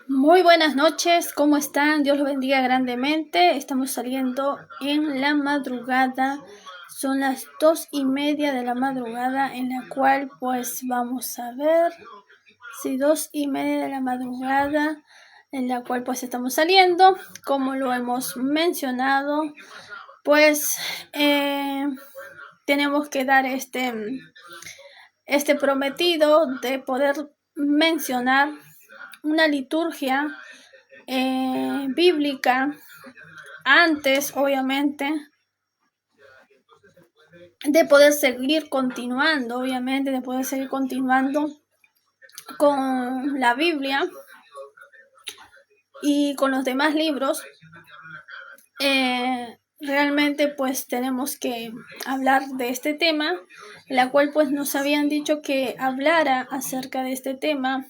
Muy buenas noches, ¿cómo están? Dios los bendiga grandemente. Estamos saliendo en la madrugada. Son las 2:30 de la madrugada, en la cual pues vamos a ver. Sí, 2:30 de la madrugada, en la cual pues estamos saliendo. Como lo hemos mencionado, pues tenemos que dar este prometido de poder mencionar una liturgia bíblica antes, obviamente, de poder seguir continuando, con la Biblia y con los demás libros. Realmente pues tenemos que hablar de este tema, la cual pues nos habían dicho que hablara acerca de este tema,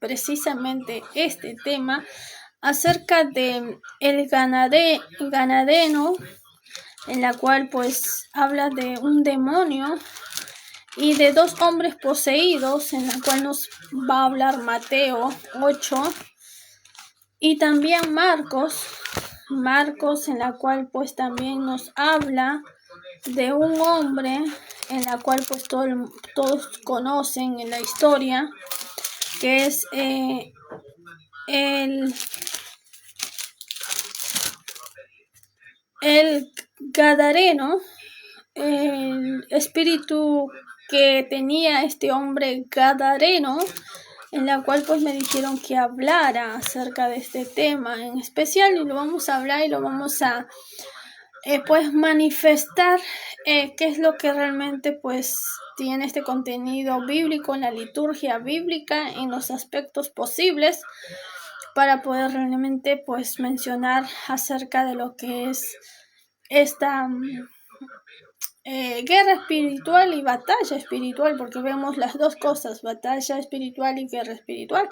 precisamente este tema, acerca de el ganadero, en la cual pues habla de un demonio y de dos hombres poseídos, en la cual nos va a hablar Mateo 8 y también Marcos, en la cual pues también nos habla de un hombre, en la cual pues todos conocen en la historia, que es el Gadareno, el espíritu que tenía este hombre Gadareno, en la cual pues me dijeron que hablara acerca de este tema en especial, y lo vamos a hablar y lo vamos a pues manifestar qué es lo que realmente pues tiene este contenido bíblico en la liturgia bíblica en los aspectos posibles, para poder realmente pues mencionar acerca de lo que es esta guerra espiritual y batalla espiritual, porque vemos las dos cosas, batalla espiritual y guerra espiritual.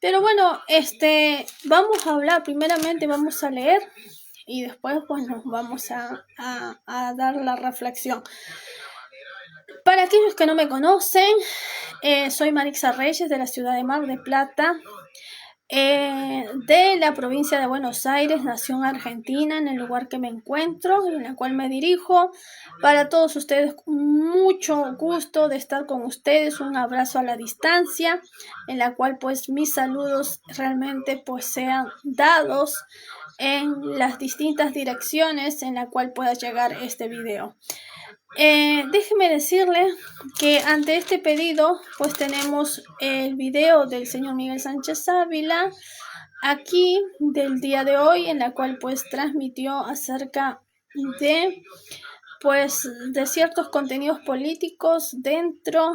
Pero bueno, vamos a hablar, primeramente vamos a leer y después pues nos vamos a dar la reflexión. Para aquellos que no me conocen, soy Marixa Reyes, de la ciudad de Mar del Plata, de la provincia de Buenos Aires, nación argentina, en el lugar que me encuentro, en la cual me dirijo. Para todos ustedes, mucho gusto de estar con ustedes, un abrazo a la distancia, en la cual pues mis saludos realmente pues sean dados en las distintas direcciones en la cual pueda llegar este video. Déjeme decirle que ante este pedido pues tenemos el video del señor Miguel Sánchez Ávila aquí del día de hoy, en la cual pues transmitió acerca de ciertos contenidos políticos dentro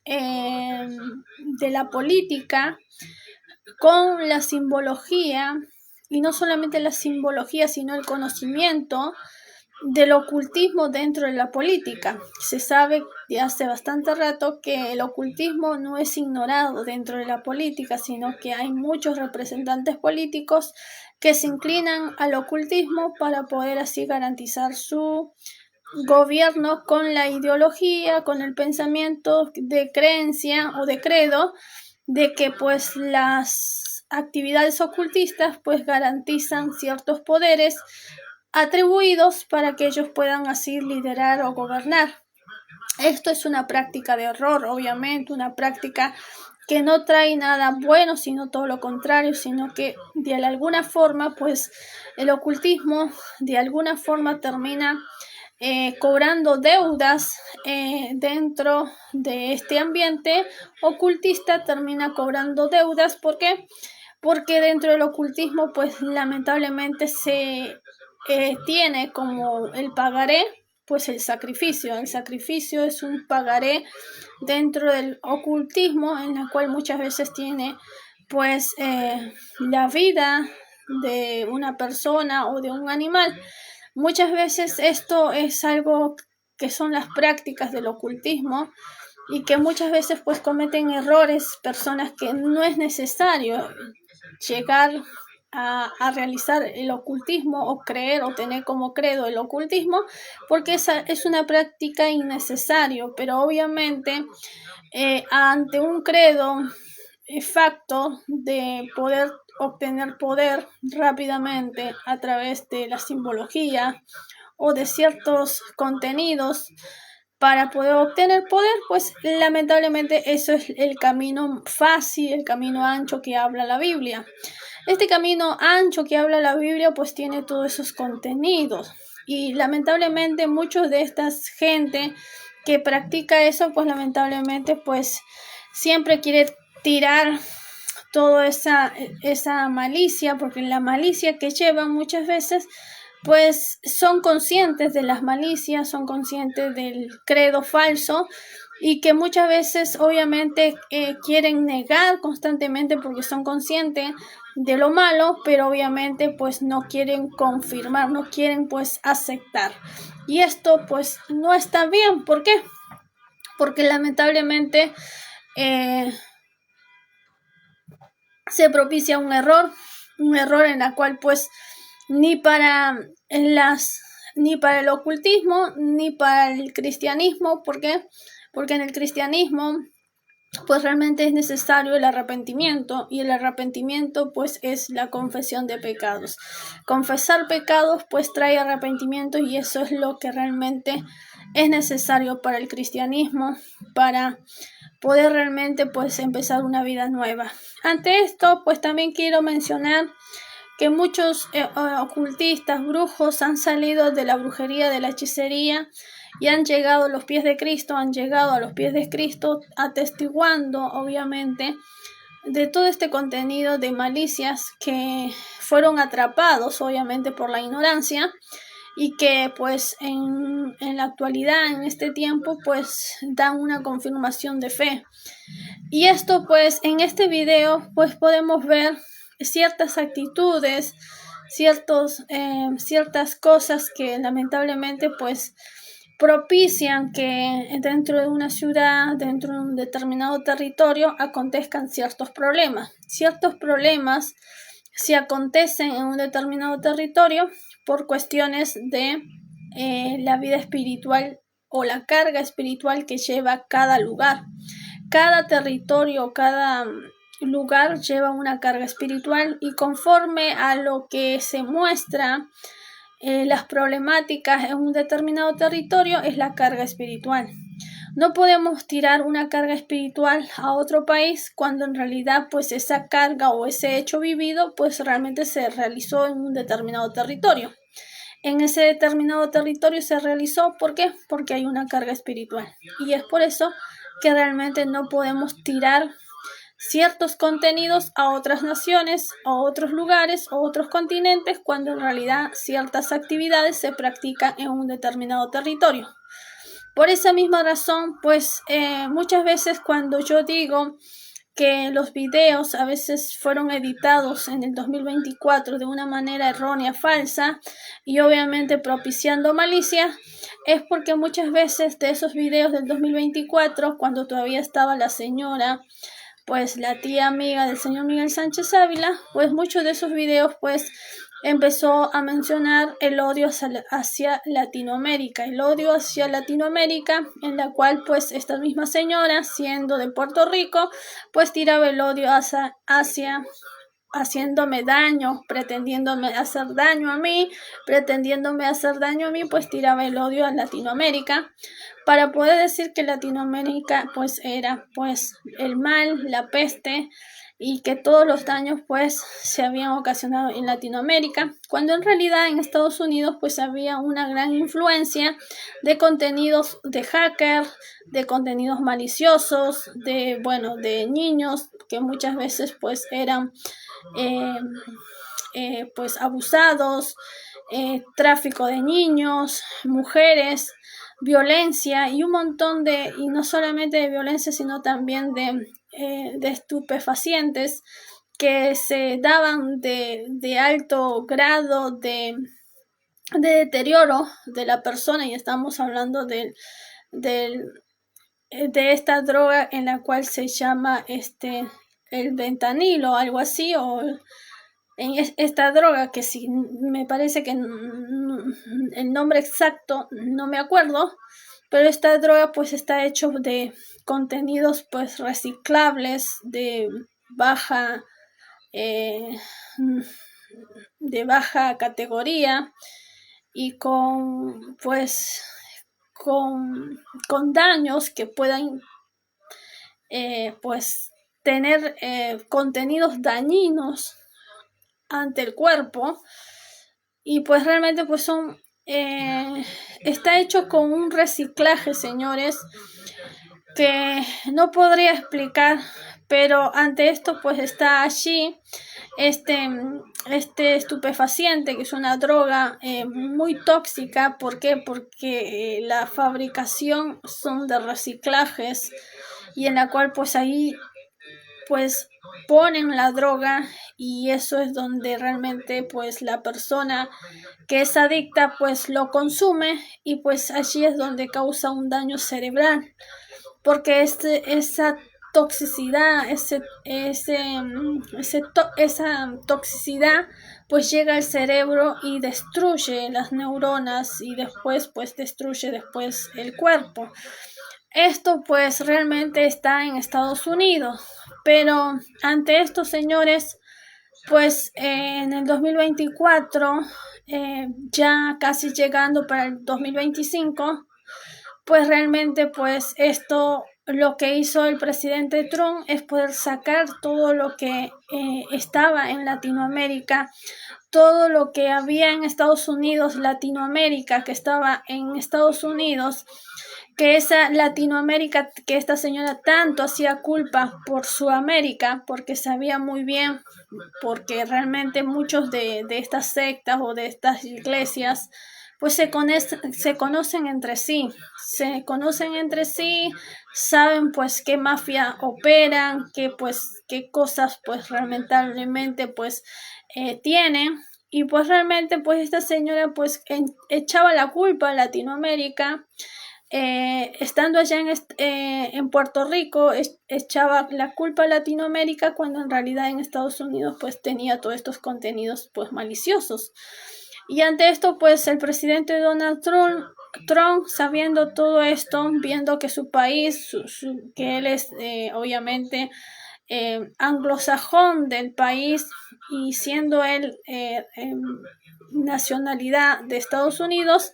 de la política, con la simbología, y no solamente la simbología sino el conocimiento del ocultismo dentro de la política. Se sabe de hace bastante rato que el ocultismo no es ignorado dentro de la política, sino que hay muchos representantes políticos que se inclinan al ocultismo para poder así garantizar su gobierno con la ideología, con el pensamiento de creencia o de credo, de que pues las actividades ocultistas pues garantizan ciertos poderes atribuidos para que ellos puedan así liderar o gobernar. Esto es una práctica de error, obviamente, una práctica que no trae nada bueno, sino todo lo contrario, sino que de alguna forma pues el ocultismo de alguna forma termina cobrando deudas dentro de este ambiente ocultista, termina cobrando deudas. ¿Por qué? Porque dentro del ocultismo pues lamentablemente se tiene como el pagaré pues el sacrificio. El sacrificio es un pagaré dentro del ocultismo, en la cual muchas veces tiene pues la vida de una persona o de un animal. Muchas veces esto es algo que son las prácticas del ocultismo, y que muchas veces pues cometen errores personas que no es necesario llegar a realizar el ocultismo o creer o tener como credo el ocultismo, porque esa es una práctica innecesaria, pero obviamente ante un credo facto de poder obtener poder rápidamente a través de la simbología o de ciertos contenidos para poder obtener poder, pues lamentablemente eso es el camino fácil, el camino ancho que habla la Biblia. Este camino ancho que habla la Biblia pues tiene todos esos contenidos y lamentablemente muchos de esta gente que practica eso pues lamentablemente pues siempre quiere tirar toda esa malicia, porque la malicia que llevan muchas veces pues son conscientes de las malicias, son conscientes del credo falso y que muchas veces obviamente quieren negar constantemente porque son conscientes de lo malo, pero obviamente pues no quieren confirmar, no quieren pues aceptar. Y esto pues no está bien. ¿Por qué? Porque lamentablemente se propicia un error en la cual pues ni para el ocultismo ni para el cristianismo. ¿Por qué? Porque en el cristianismo pues realmente es necesario el arrepentimiento y el arrepentimiento pues es la confesión de pecados. Confesar pecados pues trae arrepentimiento y eso es lo que realmente es necesario para el cristianismo, para poder realmente pues empezar una vida nueva. Ante esto pues también quiero mencionar que muchos ocultistas, brujos han salido de la brujería, de la hechicería y han llegado a los pies de Cristo, atestiguando obviamente de todo este contenido de malicias que fueron atrapados obviamente por la ignorancia y que pues en la actualidad, en este tiempo, pues dan una confirmación de fe. Y esto pues en este video pues podemos ver ciertas actitudes, ciertas cosas que lamentablemente pues propician que dentro de una ciudad, dentro de un determinado territorio, acontezcan ciertos problemas. Ciertos problemas si acontecen en un determinado territorio por cuestiones de la vida espiritual o la carga espiritual que lleva cada lugar. Cada territorio, cada lugar lleva una carga espiritual y conforme a lo que se muestra las problemáticas en un determinado territorio es la carga espiritual. No podemos tirar una carga espiritual a otro país cuando en realidad pues esa carga o ese hecho vivido pues realmente se realizó en un determinado territorio. En ese determinado territorio se realizó, ¿por qué? Porque hay una carga espiritual y es por eso que realmente no podemos tirar ciertos contenidos a otras naciones, a otros lugares o otros continentes cuando en realidad ciertas actividades se practican en un determinado territorio. Por esa misma razón, pues muchas veces cuando yo digo que los videos a veces fueron editados en el 2024 de una manera errónea, falsa y obviamente propiciando malicia, es porque muchas veces de esos videos del 2024, cuando todavía estaba la señora, pues la tía amiga del señor Miguel Sánchez Ávila, pues muchos de esos videos pues empezó a mencionar el odio hacia Latinoamérica, en la cual pues esta misma señora, siendo de Puerto Rico, pues tiraba el odio hacia haciéndome daño, pretendiéndome hacer daño a mí, pues tiraba el odio a Latinoamérica para poder decir que Latinoamérica pues era pues el mal, la peste y que todos los daños pues se habían ocasionado en Latinoamérica, cuando en realidad en Estados Unidos pues había una gran influencia de contenidos de hacker, de contenidos maliciosos, de niños que muchas veces pues eran pues abusados, tráfico de niños, mujeres, violencia y un montón y no solamente de violencia, sino también de estupefacientes que se daban de alto grado de deterioro de la persona, y estamos hablando de esta droga en la cual se llama el fentanilo o algo así, o esta droga, que sí, me parece que el nombre exacto no me acuerdo, pero esta droga pues está hecho de contenidos pues reciclables eh, de baja categoría y con daños que puedan pues tener contenidos dañinos ante el cuerpo, y pues realmente pues está hecho con un reciclaje, señores, que no podría explicar, pero ante esto pues está allí este estupefaciente, que es una droga muy tóxica. ¿Por qué? Porque la fabricación son de reciclajes, y en la cual pues ahí pues ponen la droga, y eso es donde realmente pues la persona que es adicta pues lo consume, y pues allí es donde causa un daño cerebral, porque esa toxicidad, esa toxicidad pues llega al cerebro y destruye las neuronas, y después pues destruye después el cuerpo. Esto pues realmente está en Estados Unidos, pero ante estos señores pues en el 2024, ya casi llegando para el 2025, pues realmente pues esto, lo que hizo el presidente Trump es poder sacar todo lo que estaba en Latinoamérica, todo lo que había en Estados Unidos, Latinoamérica, que estaba en Estados Unidos, que esa Latinoamérica, que esta señora tanto hacía culpa por Sudamérica, porque sabía muy bien, porque realmente muchos de estas sectas o de estas iglesias pues se conocen entre sí, saben pues qué mafia operan, qué cosas pues lamentablemente pues tienen. Y pues realmente pues esta señora pues echaba la culpa a Latinoamérica, estando allá en Puerto Rico, echaba la culpa a Latinoamérica, cuando en realidad en Estados Unidos pues tenía todos estos contenidos pues maliciosos. Y ante esto pues el presidente Donald Trump, sabiendo todo esto, viendo que su país, que él es obviamente anglosajón del país, y siendo él nacionalidad de Estados Unidos,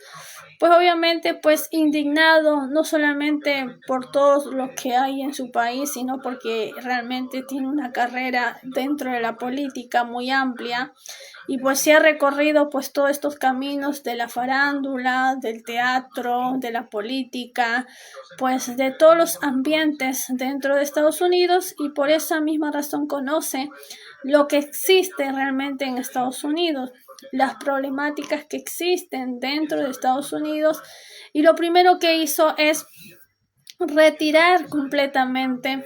pues obviamente pues indignado, no solamente por todo lo que hay en su país, sino porque realmente tiene una carrera dentro de la política muy amplia, y pues se ha recorrido pues todos estos caminos de la farándula, del teatro, de la política, pues de todos los ambientes dentro de Estados Unidos, y por esa misma razón conoce lo que existe realmente en Estados Unidos, las problemáticas que existen dentro de Estados Unidos, y lo primero que hizo es retirar completamente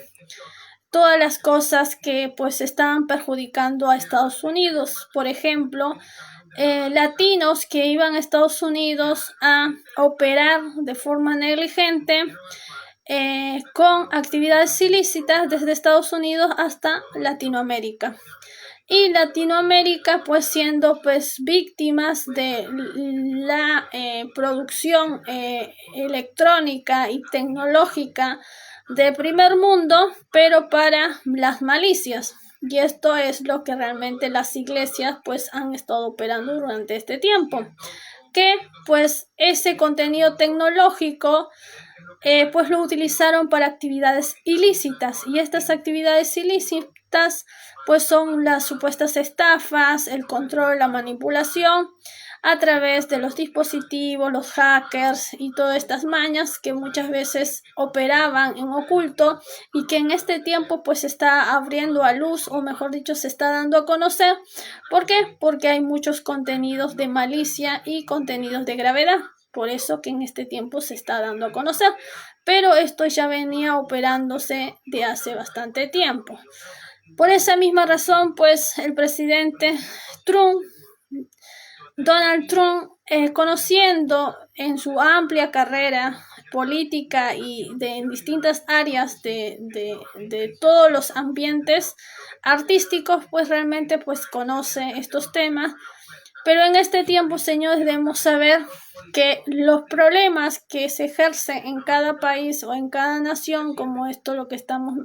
todas las cosas que pues estaban perjudicando a Estados Unidos. Por ejemplo, latinos que iban a Estados Unidos a operar de forma negligente, con actividades ilícitas desde Estados Unidos hasta Latinoamérica. Y Latinoamérica pues siendo pues víctimas de la producción electrónica y tecnológica de primer mundo, pero para las malicias. Y esto es lo que realmente las iglesias pues han estado operando durante este tiempo, que pues ese contenido tecnológico pues lo utilizaron para actividades ilícitas, y estas actividades ilícitas pues son las supuestas estafas, el control, la manipulación a través de los dispositivos, los hackers y todas estas mañas que muchas veces operaban en oculto, y que en este tiempo pues se está abriendo a luz, o mejor dicho se está dando a conocer. ¿Por qué? Porque hay muchos contenidos de malicia y contenidos de gravedad. Por eso que en este tiempo se está dando a conocer, pero esto ya venía operándose de hace bastante tiempo. Por esa misma razón, pues el presidente Donald Trump, conociendo en su amplia carrera política y en distintas áreas de todos los ambientes artísticos, pues realmente pues conoce estos temas. Pero en este tiempo, señores, debemos saber que los problemas que se ejercen en cada país o en cada nación, como esto lo que estamos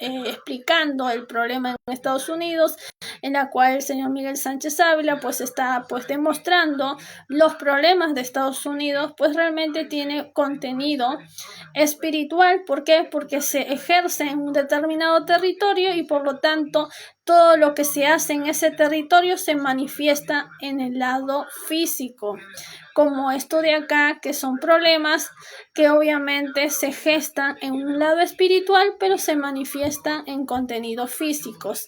explicando, el problema en Estados Unidos, en la cual el señor Miguel Sánchez Ávila pues está pues demostrando los problemas de Estados Unidos, pues realmente tiene contenido espiritual. ¿Por qué? Porque se ejerce en un determinado territorio y por lo tanto todo lo que se hace en ese territorio se manifiesta en el lado físico, como esto de acá, que son problemas que obviamente se gestan en un lado espiritual, pero se manifiestan en contenidos físicos.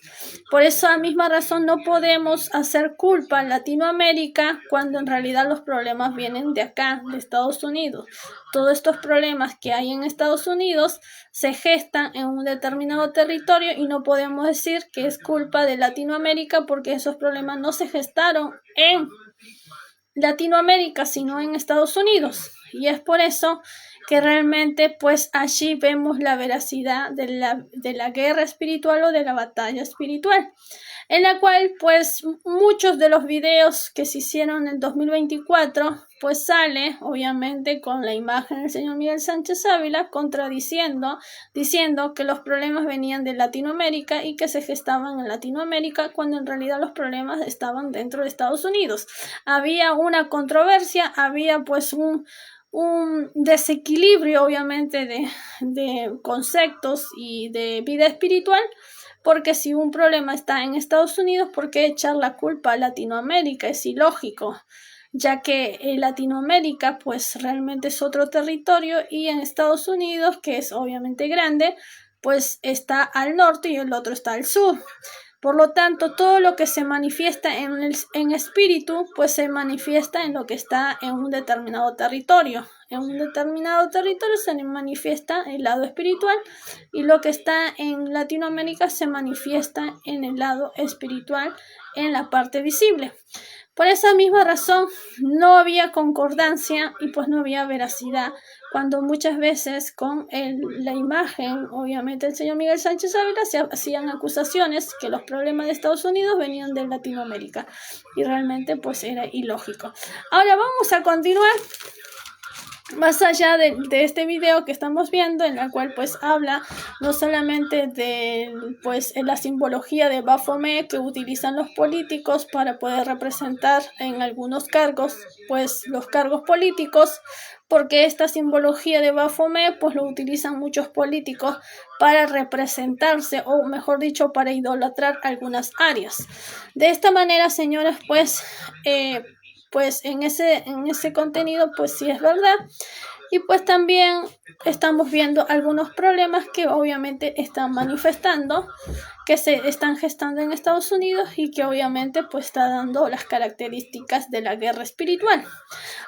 Por esa misma razón no podemos hacer culpa a Latinoamérica cuando en realidad los problemas vienen de acá, de Estados Unidos. Todos estos problemas que hay en Estados Unidos se gestan en un determinado territorio y no podemos decir que es culpa de Latinoamérica porque esos problemas no se gestaron en Latinoamérica, sino en Estados Unidos. Y es por eso que realmente pues allí vemos la veracidad de la guerra espiritual o de la batalla espiritual, en la cual pues muchos de los videos que se hicieron en 2024 pues sale obviamente con la imagen del señor Miguel Sánchez Ávila diciendo que los problemas venían de Latinoamérica y que se gestaban en Latinoamérica cuando en realidad los problemas estaban dentro de Estados Unidos. Había una controversia, había pues un desequilibrio obviamente de conceptos y de vida espiritual, porque si un problema está en Estados Unidos, ¿por qué echar la culpa a Latinoamérica? Es ilógico, ya que Latinoamérica pues realmente es otro territorio y en Estados Unidos, que es obviamente grande, pues está al norte y el otro está al sur. Por lo tanto, todo lo que se manifiesta en espíritu, pues se manifiesta en lo que está en un determinado territorio. En un determinado territorio se manifiesta el lado espiritual y lo que está en Latinoamérica se manifiesta en el lado espiritual, en la parte visible. Por esa misma razón no había concordancia y pues no había veracidad cuando muchas veces con la imagen, obviamente el señor Miguel Sánchez Ávila, se hacían acusaciones que los problemas de Estados Unidos venían de Latinoamérica y realmente pues era ilógico. Ahora vamos a continuar más allá de este video que estamos viendo, en la cual pues habla no solamente de pues la simbología de Baphomet que utilizan los políticos para poder representar en algunos cargos pues los cargos políticos, porque esta simbología de Baphomet pues lo utilizan muchos políticos para representarse, o mejor dicho, para idolatrar algunas áreas. De esta manera, señores, pues en ese contenido pues sí es verdad, y pues también estamos viendo algunos problemas que obviamente están manifestando, que se están gestando en Estados Unidos y que obviamente pues está dando las características de la guerra espiritual.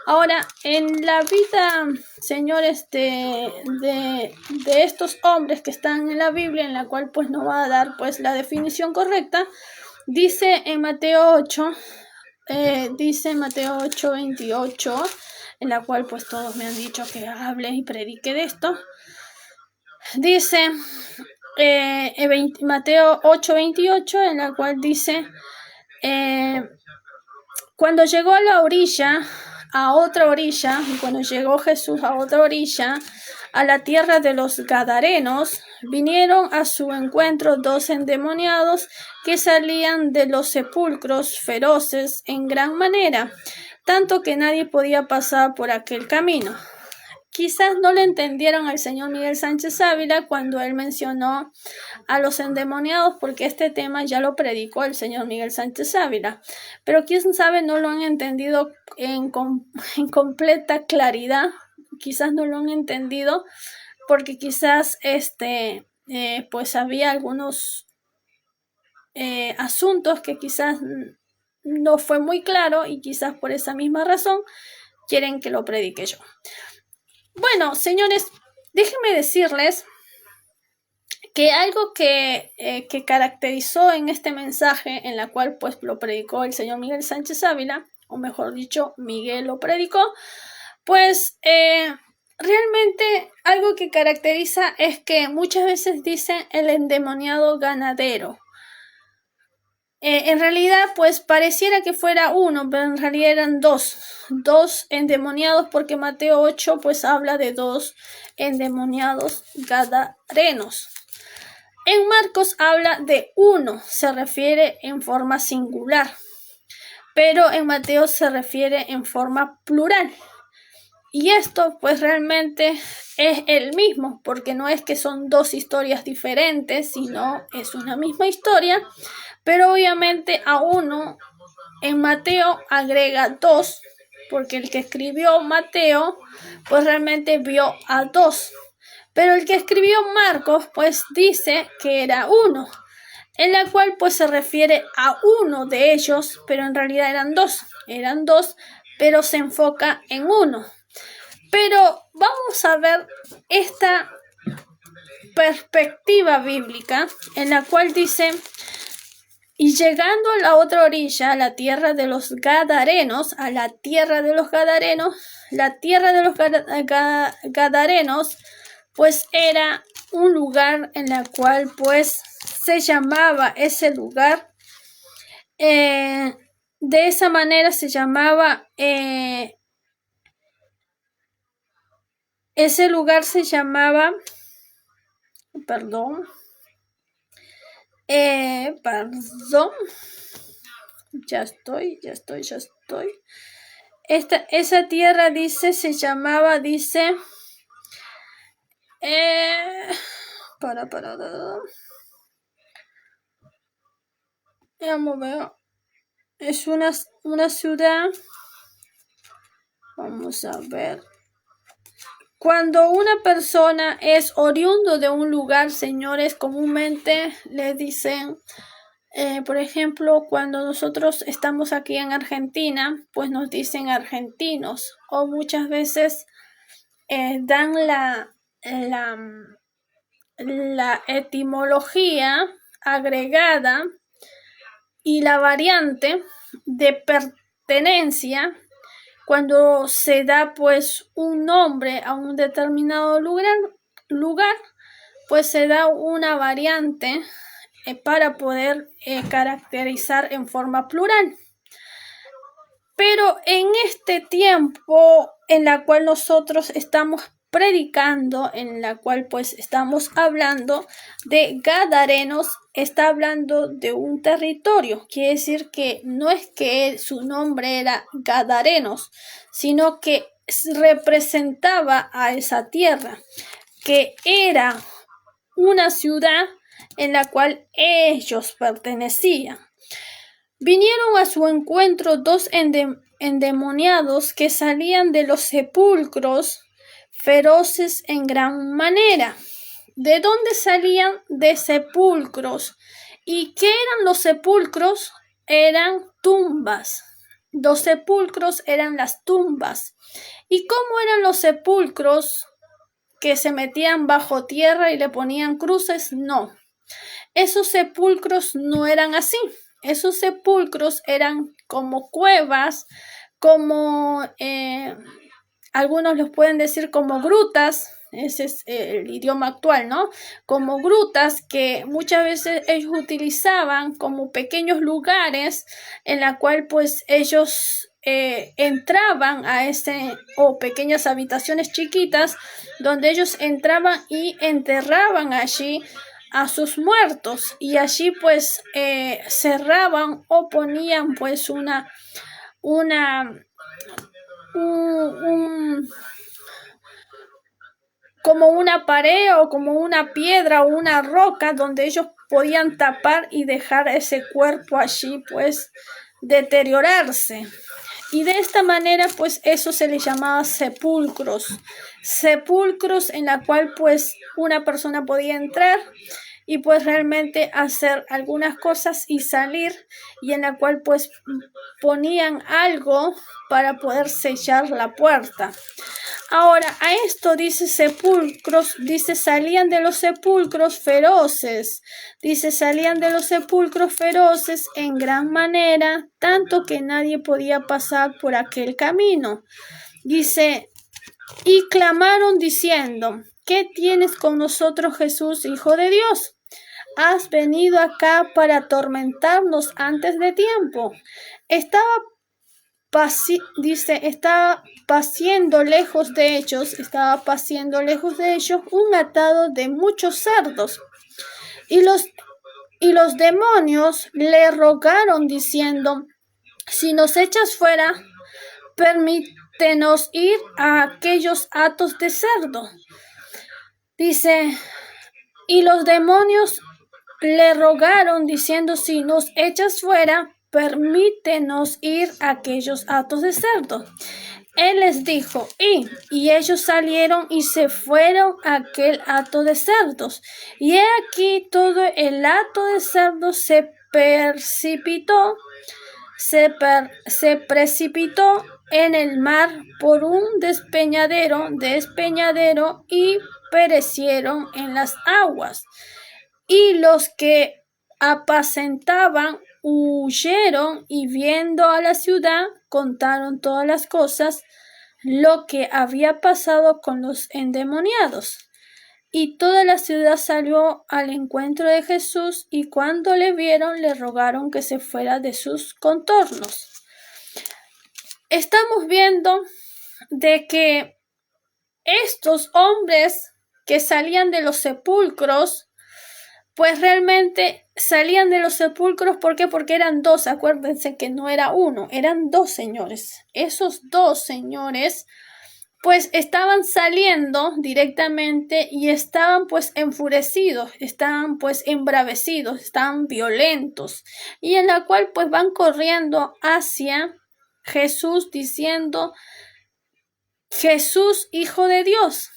Ahora, en la vida, señores, de estos hombres que están en la Biblia, en la cual pues nos va a dar pues la definición correcta, dice en Mateo 8, dice Mateo 8:28, en la cual pues todos me han dicho que hable y predique de esto. Dice Mateo 8:28, en la cual dice, cuando llegó a la orilla, a otra orilla, y cuando llegó Jesús a otra orilla, a la tierra de los Gadarenos, vinieron a su encuentro 2 endemoniados que salían de los sepulcros feroces en gran manera, tanto que nadie podía pasar por aquel camino. Quizás no le entendieron al señor Miguel Sánchez Ávila cuando él mencionó a los endemoniados, porque este tema ya lo predicó el señor Miguel Sánchez Ávila, pero quién sabe no lo han entendido en completa claridad. Quizás no lo han entendido porque quizás pues había algunos asuntos que quizás no fue muy claro, y quizás por esa misma razón quieren que lo predique yo. Bueno, señores, déjenme decirles que algo que caracterizó en este mensaje, en la cual pues lo predicó el señor Miguel Sánchez Ávila, o mejor dicho, Miguel lo predicó, pues realmente algo que caracteriza es que muchas veces dicen el endemoniado ganadero. En realidad, pues pareciera que fuera uno, pero en realidad eran dos endemoniados, porque Mateo 8 pues habla de dos endemoniados gadarenos. En Marcos habla de uno, se refiere en forma singular, pero en Mateo se refiere en forma plural. Y esto pues realmente es el mismo, porque no es que son dos historias diferentes, sino es una misma historia, pero obviamente a uno en Mateo agrega dos, porque el que escribió Mateo pues realmente vio a dos, pero el que escribió Marcos pues dice que era uno, en la cual pues se refiere a uno de ellos, pero en realidad eran dos, pero se enfoca en uno. Pero vamos a ver esta perspectiva bíblica en la cual dice: y llegando a la otra orilla, a la tierra de los Gadarenos, la tierra de los Gadarenos, pues era un lugar en la cual pues se llamaba ese lugar, de esa manera se llamaba, ese lugar se llamaba, perdón, ya estoy. Esa tierra se llamaba, vamos a ver, es una ciudad, vamos a ver. Cuando una persona es oriundo de un lugar, señores, comúnmente le dicen, por ejemplo, cuando nosotros estamos aquí en Argentina, pues nos dicen argentinos, o muchas veces dan la etimología agregada y la variante de pertenencia. Cuando se da pues un nombre a un determinado lugar, pues se da una variante para poder caracterizar en forma plural. Pero en este tiempo en la cual nosotros estamos predicando, en la cual pues estamos hablando de Gadarenos, está hablando de un territorio. Quiere decir que no es que su nombre era Gadarenos, sino que representaba a esa tierra, que era una ciudad en la cual ellos pertenecían. Vinieron a su encuentro dos endemoniados que salían de los sepulcros, feroces en gran manera. ¿De dónde salían? De sepulcros. ¿Y qué eran los sepulcros? Eran tumbas. Los sepulcros eran las tumbas. ¿Y cómo eran los sepulcros? ¿Que se metían bajo tierra y le ponían cruces? No. Esos sepulcros no eran así. Esos sepulcros eran como cuevas, como algunos los pueden decir como grutas. Ese es el idioma actual, ¿no? Como grutas que muchas veces ellos utilizaban como pequeños lugares en la cual pues ellos entraban o pequeñas habitaciones chiquitas donde ellos entraban y enterraban allí a sus muertos, y allí pues cerraban o ponían pues como una pared o como una piedra o una roca donde ellos podían tapar y dejar ese cuerpo allí pues deteriorarse. Y de esta manera pues eso se le llamaba sepulcros en la cual pues una persona podía entrar y pues realmente hacer algunas cosas y salir, y en la cual pues ponían algo para poder sellar la puerta. Ahora, a esto dice sepulcros, dice salían de los sepulcros feroces, en gran manera, tanto que nadie podía pasar por aquel camino. Dice, y clamaron diciendo: ¿Qué tienes con nosotros, Jesús, Hijo de Dios? ¿Has venido acá para atormentarnos antes de tiempo? Estaba paciendo lejos de ellos, un atado de muchos cerdos. Y los demonios le rogaron diciendo: si nos echas fuera, permítenos ir a aquellos hatos de cerdo. Dice, y los demonios le rogaron diciendo: si nos echas fuera, permítenos ir a aquellos hatos de cerdo. Él les dijo: y ellos salieron y se fueron a aquel hato de cerdos. Y he aquí todo el hato de cerdos se precipitó en el mar por un despeñadero y perecieron en las aguas. Y los que apacentaban huyeron y viendo a la ciudad contaron todas las cosas, lo que había pasado con los endemoniados. Y toda la ciudad salió al encuentro de Jesús, y cuando le vieron le rogaron que se fuera de sus contornos. Estamos viendo de que estos hombres que salían de los sepulcros, pues realmente salían de los sepulcros, ¿por qué? Porque eran dos, acuérdense que no era uno, eran dos señores. Esos dos señores pues estaban saliendo directamente y estaban pues enfurecidos, estaban pues embravecidos, estaban violentos, y en la cual pues van corriendo hacia Jesús diciendo: Jesús, Hijo de Dios,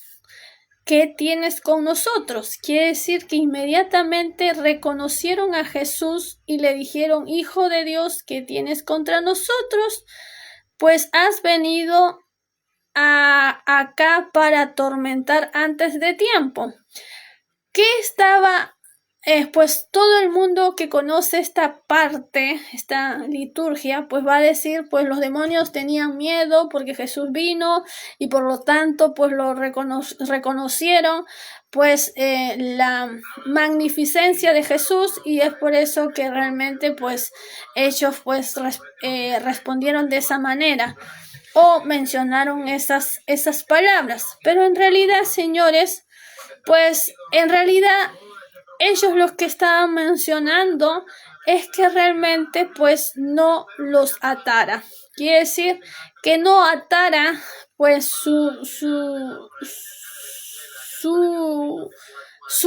¿qué tienes con nosotros? Quiere decir que inmediatamente reconocieron a Jesús y le dijeron: Hijo de Dios, ¿qué tienes contra nosotros? Pues has venido acá para atormentar antes de tiempo. ¿Qué estaba? Pues todo el mundo que conoce esta parte, esta liturgia, pues va a decir, pues los demonios tenían miedo porque Jesús vino y por lo tanto pues lo reconocieron pues la magnificencia de Jesús, y es por eso que realmente pues ellos pues respondieron de esa manera o mencionaron esas palabras. Pero en realidad, señores, pues en realidad ellos los que estaban mencionando es que realmente pues no los atara. Quiere decir que no atara pues su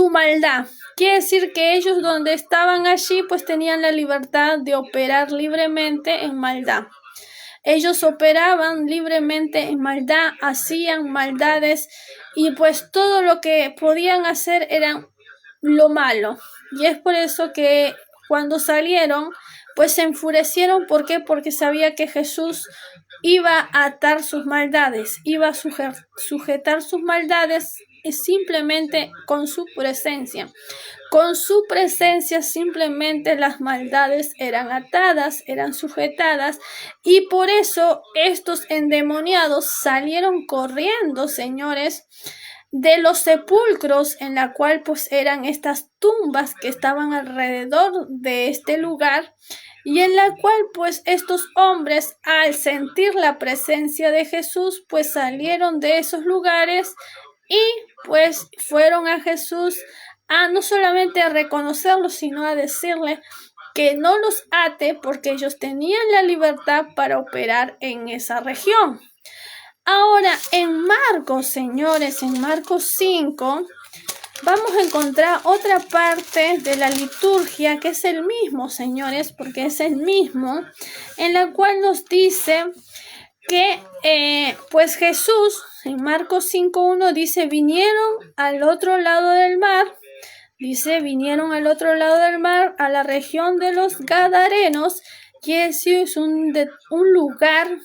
maldad. Quiere decir que ellos donde estaban allí pues tenían la libertad de operar libremente en maldad. Ellos operaban libremente en maldad, hacían maldades, y pues todo lo que podían hacer era lo malo. Y es por eso que cuando salieron, pues se enfurecieron. ¿Por qué? Porque sabía que Jesús iba a atar sus maldades, iba a sujetar sus maldades simplemente con su presencia. Con su presencia simplemente las maldades eran atadas, eran sujetadas, y por eso estos endemoniados salieron corriendo, señores, de los sepulcros, en la cual pues eran estas tumbas que estaban alrededor de este lugar, y en la cual pues estos hombres, al sentir la presencia de Jesús, pues salieron de esos lugares y pues fueron a Jesús a no solamente a reconocerlo, sino a decirle que no los ate, porque ellos tenían la libertad para operar en esa región. Ahora, en Marcos, señores, en Marcos 5, vamos a encontrar otra parte de la liturgia que es el mismo, señores, porque es el mismo, en la cual nos dice que pues Jesús, en Marcos 5:1 dice: vinieron al otro lado del mar. Dice, vinieron al otro lado del mar, a la región de los Gadarenos, que es un lugar,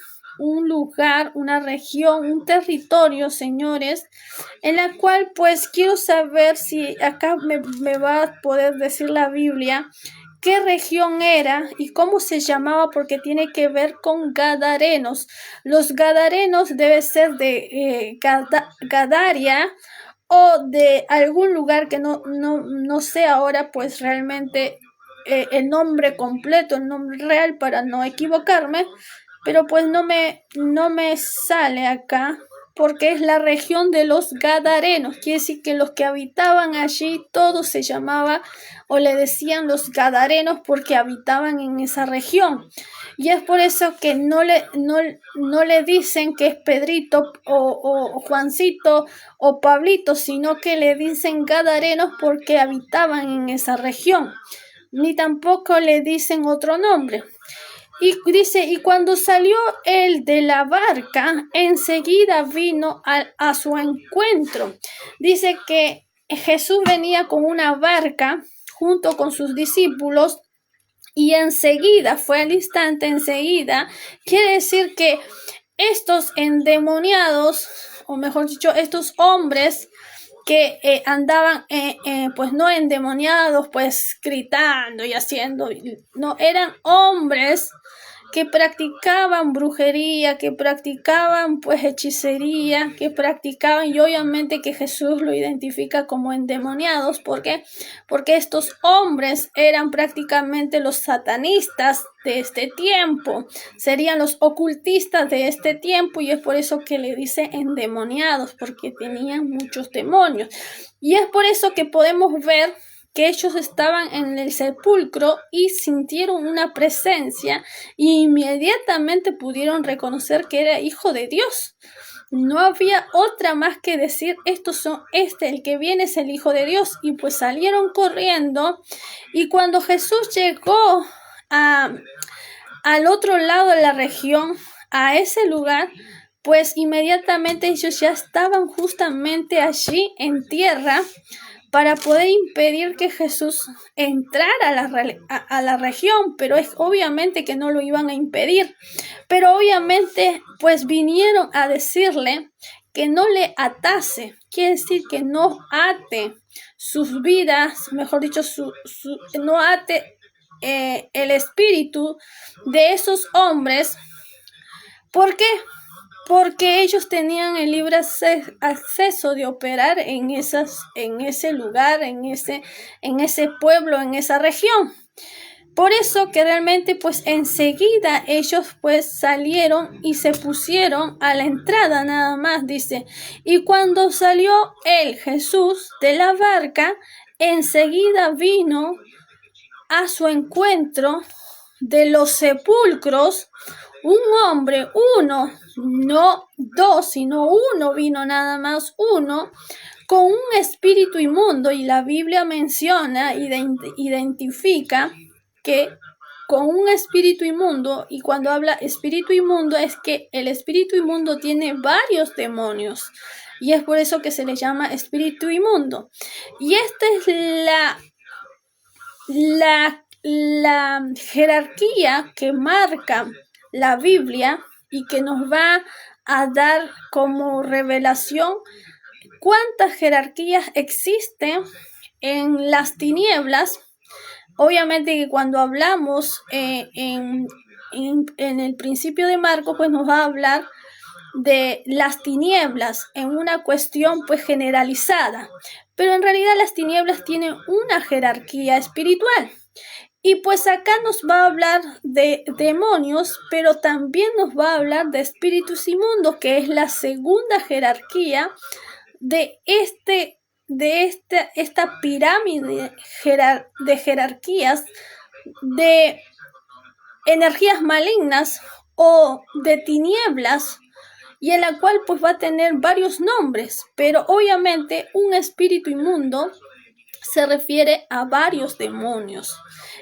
una región, un territorio, señores, en la cual pues quiero saber si acá me va a poder decir la Biblia qué región era y cómo se llamaba, porque tiene que ver con gadarenos. Los gadarenos debe ser de Gadaria o de algún lugar que no sé ahora pues realmente el nombre completo, el nombre real para no equivocarme, pero pues no me sale acá porque es la región de los Gadarenos. Quiere decir que los que habitaban allí, todos se llamaba o le decían los Gadarenos porque habitaban en esa región. Y es por eso que no le dicen que es Pedrito o Juancito o Pablito, sino que le dicen Gadarenos porque habitaban en esa región. Ni tampoco le dicen otro nombre. Y dice, y cuando salió él de la barca, enseguida vino a su encuentro. Dice que Jesús venía con una barca junto con sus discípulos y enseguida, fue al instante, enseguida, quiere decir que estos endemoniados, o mejor dicho, estos hombres que andaban pues no endemoniados, pues gritando y haciendo, no, eran hombres que practicaban brujería, que practicaban pues hechicería, que practicaban, y obviamente que Jesús lo identifica como endemoniados. ¿Por qué? Porque estos hombres eran prácticamente los satanistas de este tiempo, serían los ocultistas de este tiempo, y es por eso que le dice endemoniados, porque tenían muchos demonios. Y es por eso que podemos ver que ellos estaban en el sepulcro y sintieron una presencia y inmediatamente pudieron reconocer que era hijo de Dios. No había otra más que decir, el que viene es el Hijo de Dios. Y pues salieron corriendo, y cuando Jesús llegó al otro lado de la región, a ese lugar, pues inmediatamente ellos ya estaban justamente allí en tierra para poder impedir que Jesús entrara a la región, pero es obviamente que no lo iban a impedir. Pero obviamente pues vinieron a decirle que no le atase, quiere decir que no ate sus vidas, mejor dicho, no ate el espíritu de esos hombres. ¿Por qué? Porque ellos tenían el libre acceso de operar en ese lugar, en ese pueblo, en esa región. Por eso que realmente pues enseguida ellos pues salieron y se pusieron a la entrada nada más, dice. Y cuando salió Jesús, de la barca, enseguida vino a su encuentro de los sepulcros un hombre, uno, no dos, sino uno, vino nada más uno, con un espíritu inmundo, y la Biblia menciona, identifica que con un espíritu inmundo, y cuando habla espíritu inmundo es que el espíritu inmundo tiene varios demonios, y es por eso que se le llama espíritu inmundo. Y esta es la jerarquía que marca la Biblia y que nos va a dar como revelación cuántas jerarquías existen en las tinieblas. Obviamente que cuando hablamos en el principio de Marcos, pues nos va a hablar de las tinieblas en una cuestión pues generalizada, pero en realidad las tinieblas tienen una jerarquía espiritual. Y pues acá nos va a hablar de demonios, pero también nos va a hablar de espíritus inmundos, que es la segunda jerarquía de esta pirámide de jerarquías de energías malignas o de tinieblas, y en la cual pues va a tener varios nombres, pero obviamente un espíritu inmundo se refiere a varios demonios.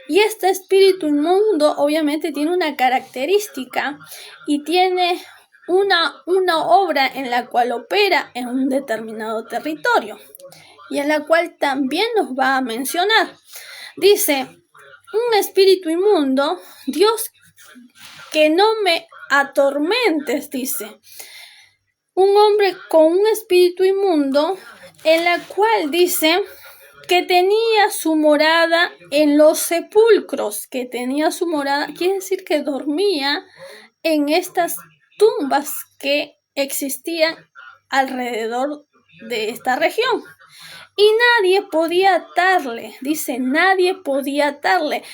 Y este espíritu inmundo obviamente tiene una característica y tiene una obra en la cual opera en un determinado territorio, y en la cual también nos va a mencionar. Dice, un espíritu inmundo, Dios, que no me atormentes, dice. Un hombre con un espíritu inmundo, en la cual dice que tenía su morada en los sepulcros, que tenía su morada, quiere decir que dormía en estas tumbas que existían alrededor de esta región. Y nadie podía atarle, dice, nadie podía atarle.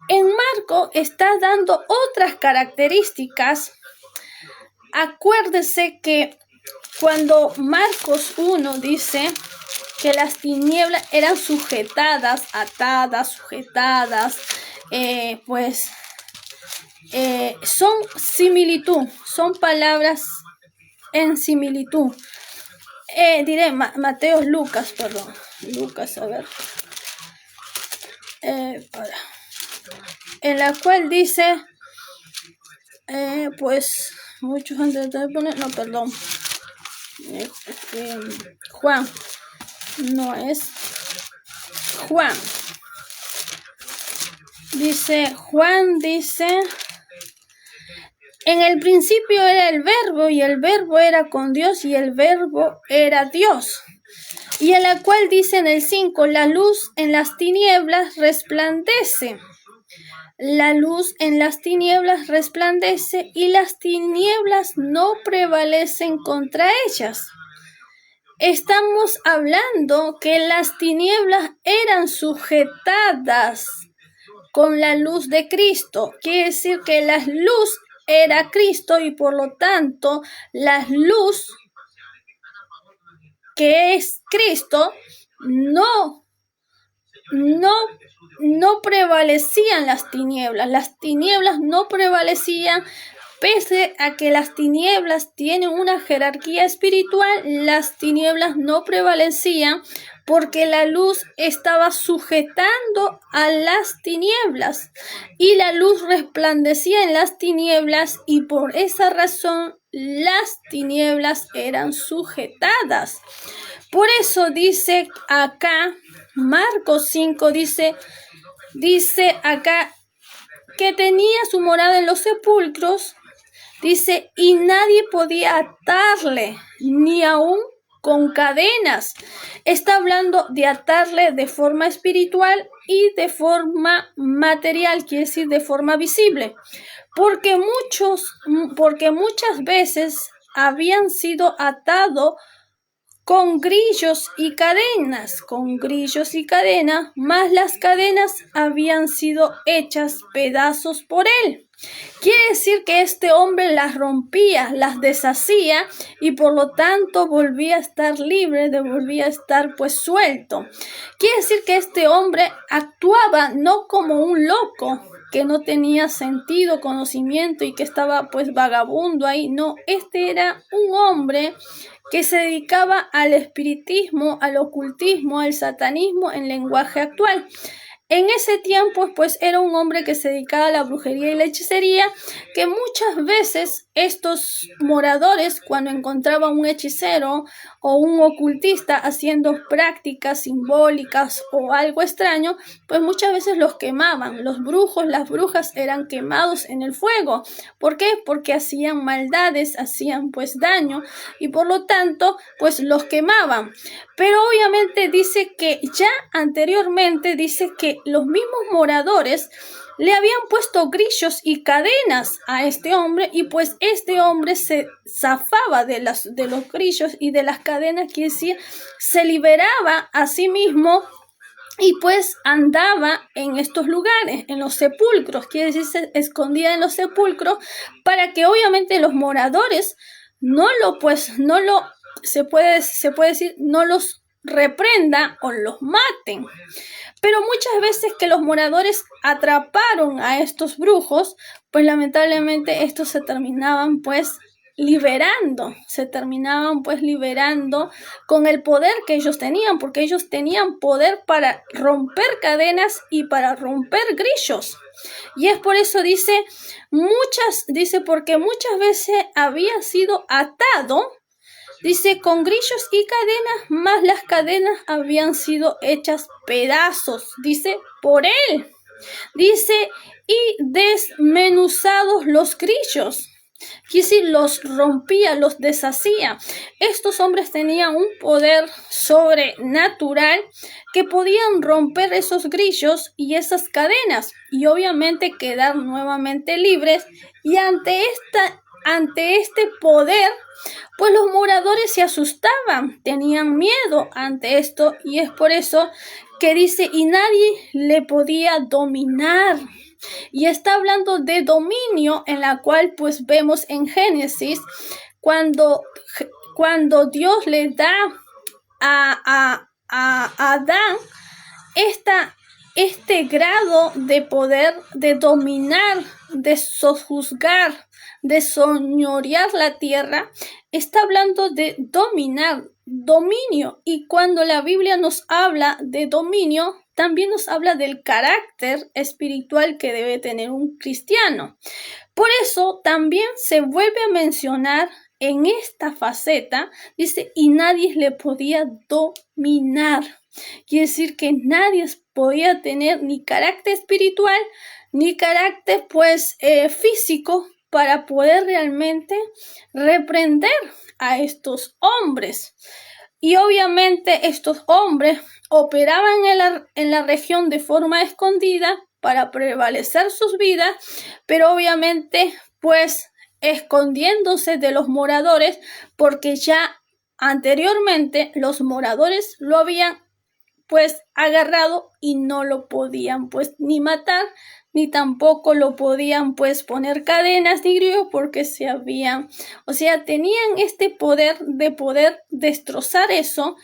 En Marco está dando otras características. Acuérdese que cuando Marcos 1 dice que las tinieblas eran sujetadas, atadas, sujetadas, son similitud, son palabras en similitud. Diré Lucas, a ver. En la cual dice, pues, muchos antes de poner, no, perdón. Juan, no es Juan. Juan dice, en el principio era el verbo y el verbo era con Dios y el verbo era Dios. Y en la cual dice en el 5, la luz en las tinieblas resplandece. La luz en las tinieblas resplandece y las tinieblas no prevalecen contra ellas. Estamos hablando que las tinieblas eran sujetadas con la luz de Cristo. Quiere decir que la luz era Cristo y por lo tanto la luz que es Cristo no prevalecían las tinieblas no prevalecían, pese a que las tinieblas tienen una jerarquía espiritual, las tinieblas no prevalecían porque la luz estaba sujetando a las tinieblas y la luz resplandecía en las tinieblas y por esa razón las tinieblas eran sujetadas. Por eso dice acá, Marcos 5 dice acá que tenía su morada en los sepulcros, dice, y nadie podía atarle, ni aún con cadenas. Está hablando de atarle de forma espiritual y de forma material, quiere decir de forma visible, porque muchas veces habían sido atados con grillos y cadenas, más las cadenas habían sido hechas pedazos por él. Quiere decir que este hombre las rompía, las deshacía y por lo tanto volvía a estar libre, volvía a estar pues suelto. Quiere decir que este hombre actuaba no como un loco que no tenía sentido, conocimiento y que estaba pues vagabundo ahí. No, este era un hombre que se dedicaba al espiritismo, al ocultismo, al satanismo en lenguaje actual. En ese tiempo, pues, era un hombre que se dedicaba a la brujería y la hechicería, que muchas veces estos moradores, cuando encontraban un hechicero o un ocultista haciendo prácticas simbólicas o algo extraño, pues muchas veces los quemaban. Los brujos, las brujas eran quemados en el fuego. ¿Por qué? Porque hacían maldades, hacían pues daño y por lo tanto, pues los quemaban. Pero obviamente dice que ya anteriormente dice que los mismos moradores le habían puesto grillos y cadenas a este hombre y pues este hombre se zafaba de los grillos y de las cadenas, quiere decir, se liberaba a sí mismo y pues andaba en estos lugares, en los sepulcros, quiere decir, se escondía en los sepulcros para que obviamente los moradores se puede decir, no los reprenda o los maten. Pero muchas veces que los moradores atraparon a estos brujos, pues lamentablemente estos se terminaban pues liberando con el poder que ellos tenían, porque ellos tenían poder para romper cadenas y para romper grillos. Y es por eso porque muchas veces había sido atado, dice, con grillos y cadenas, más las cadenas habían sido hechas pedazos, dice, por él. Dice, y desmenuzados los grillos. quiere decir, los rompía, los deshacía. Estos hombres tenían un poder sobrenatural que podían romper esos grillos y esas cadenas y obviamente quedar nuevamente libres. Y ante este poder, pues los moradores se asustaban, tenían miedo ante esto, y es por eso que dice, y nadie le podía dominar. Y está hablando de dominio, en la cual pues vemos en Génesis, cuando Dios le da a Adán este grado de poder, de dominar, de sojuzgar, de señorear la tierra. Está hablando de dominar, dominio. Y cuando la Biblia nos habla de dominio, también nos habla del carácter espiritual que debe tener un cristiano. Por eso también se vuelve a mencionar en esta faceta, dice, y nadie le podía dominar. Quiere decir que nadie podía tener ni carácter espiritual, ni carácter pues físico para poder realmente reprender a estos hombres. Y obviamente estos hombres operaban en la región de forma escondida para prevalecer sus vidas, pero obviamente pues escondiéndose de los moradores, porque ya anteriormente los moradores lo habían pues agarrado y no lo podían pues ni matar, ni tampoco lo podían pues poner cadenas ni grillos, porque tenían este poder de poder destrozar eso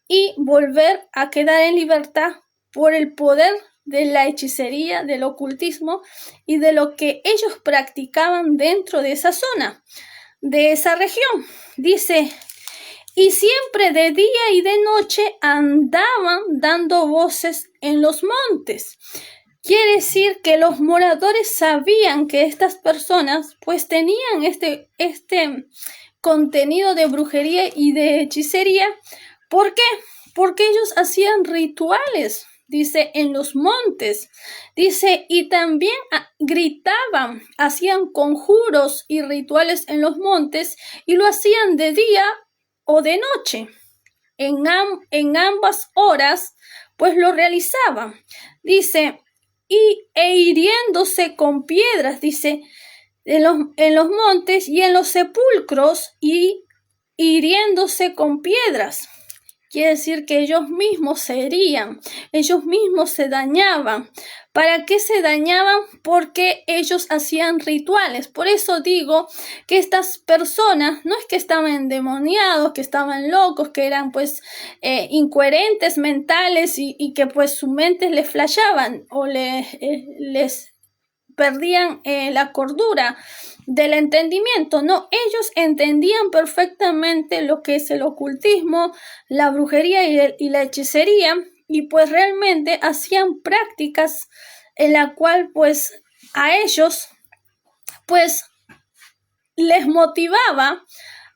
y volver a quedar en libertad por el poder de la hechicería, del ocultismo y de lo que ellos practicaban dentro de esa zona, de esa región. Dice, y siempre de día y de noche andaban dando voces en los montes. Quiere decir que los moradores sabían que estas personas pues tenían este contenido de brujería y de hechicería. ¿Por qué? Porque ellos hacían rituales, dice, en los montes. Dice, y también gritaban, hacían conjuros y rituales en los montes, y lo hacían de día o de noche. En ambas horas, pues lo realizaban. Dice, e hiriéndose con piedras, dice, en los montes y en los sepulcros, y hiriéndose con piedras. Quiere decir que ellos mismos se herían, ellos mismos se dañaban. ¿Para qué se dañaban? Porque ellos hacían rituales. Por eso digo que estas personas no es que estaban endemoniados, que estaban locos, que eran pues incoherentes mentales y que pues sus mentes les flashaban o les perdían la cordura del entendimiento. No, ellos entendían perfectamente lo que es el ocultismo, la brujería y la hechicería, y pues realmente hacían prácticas en la cual pues a ellos pues les motivaba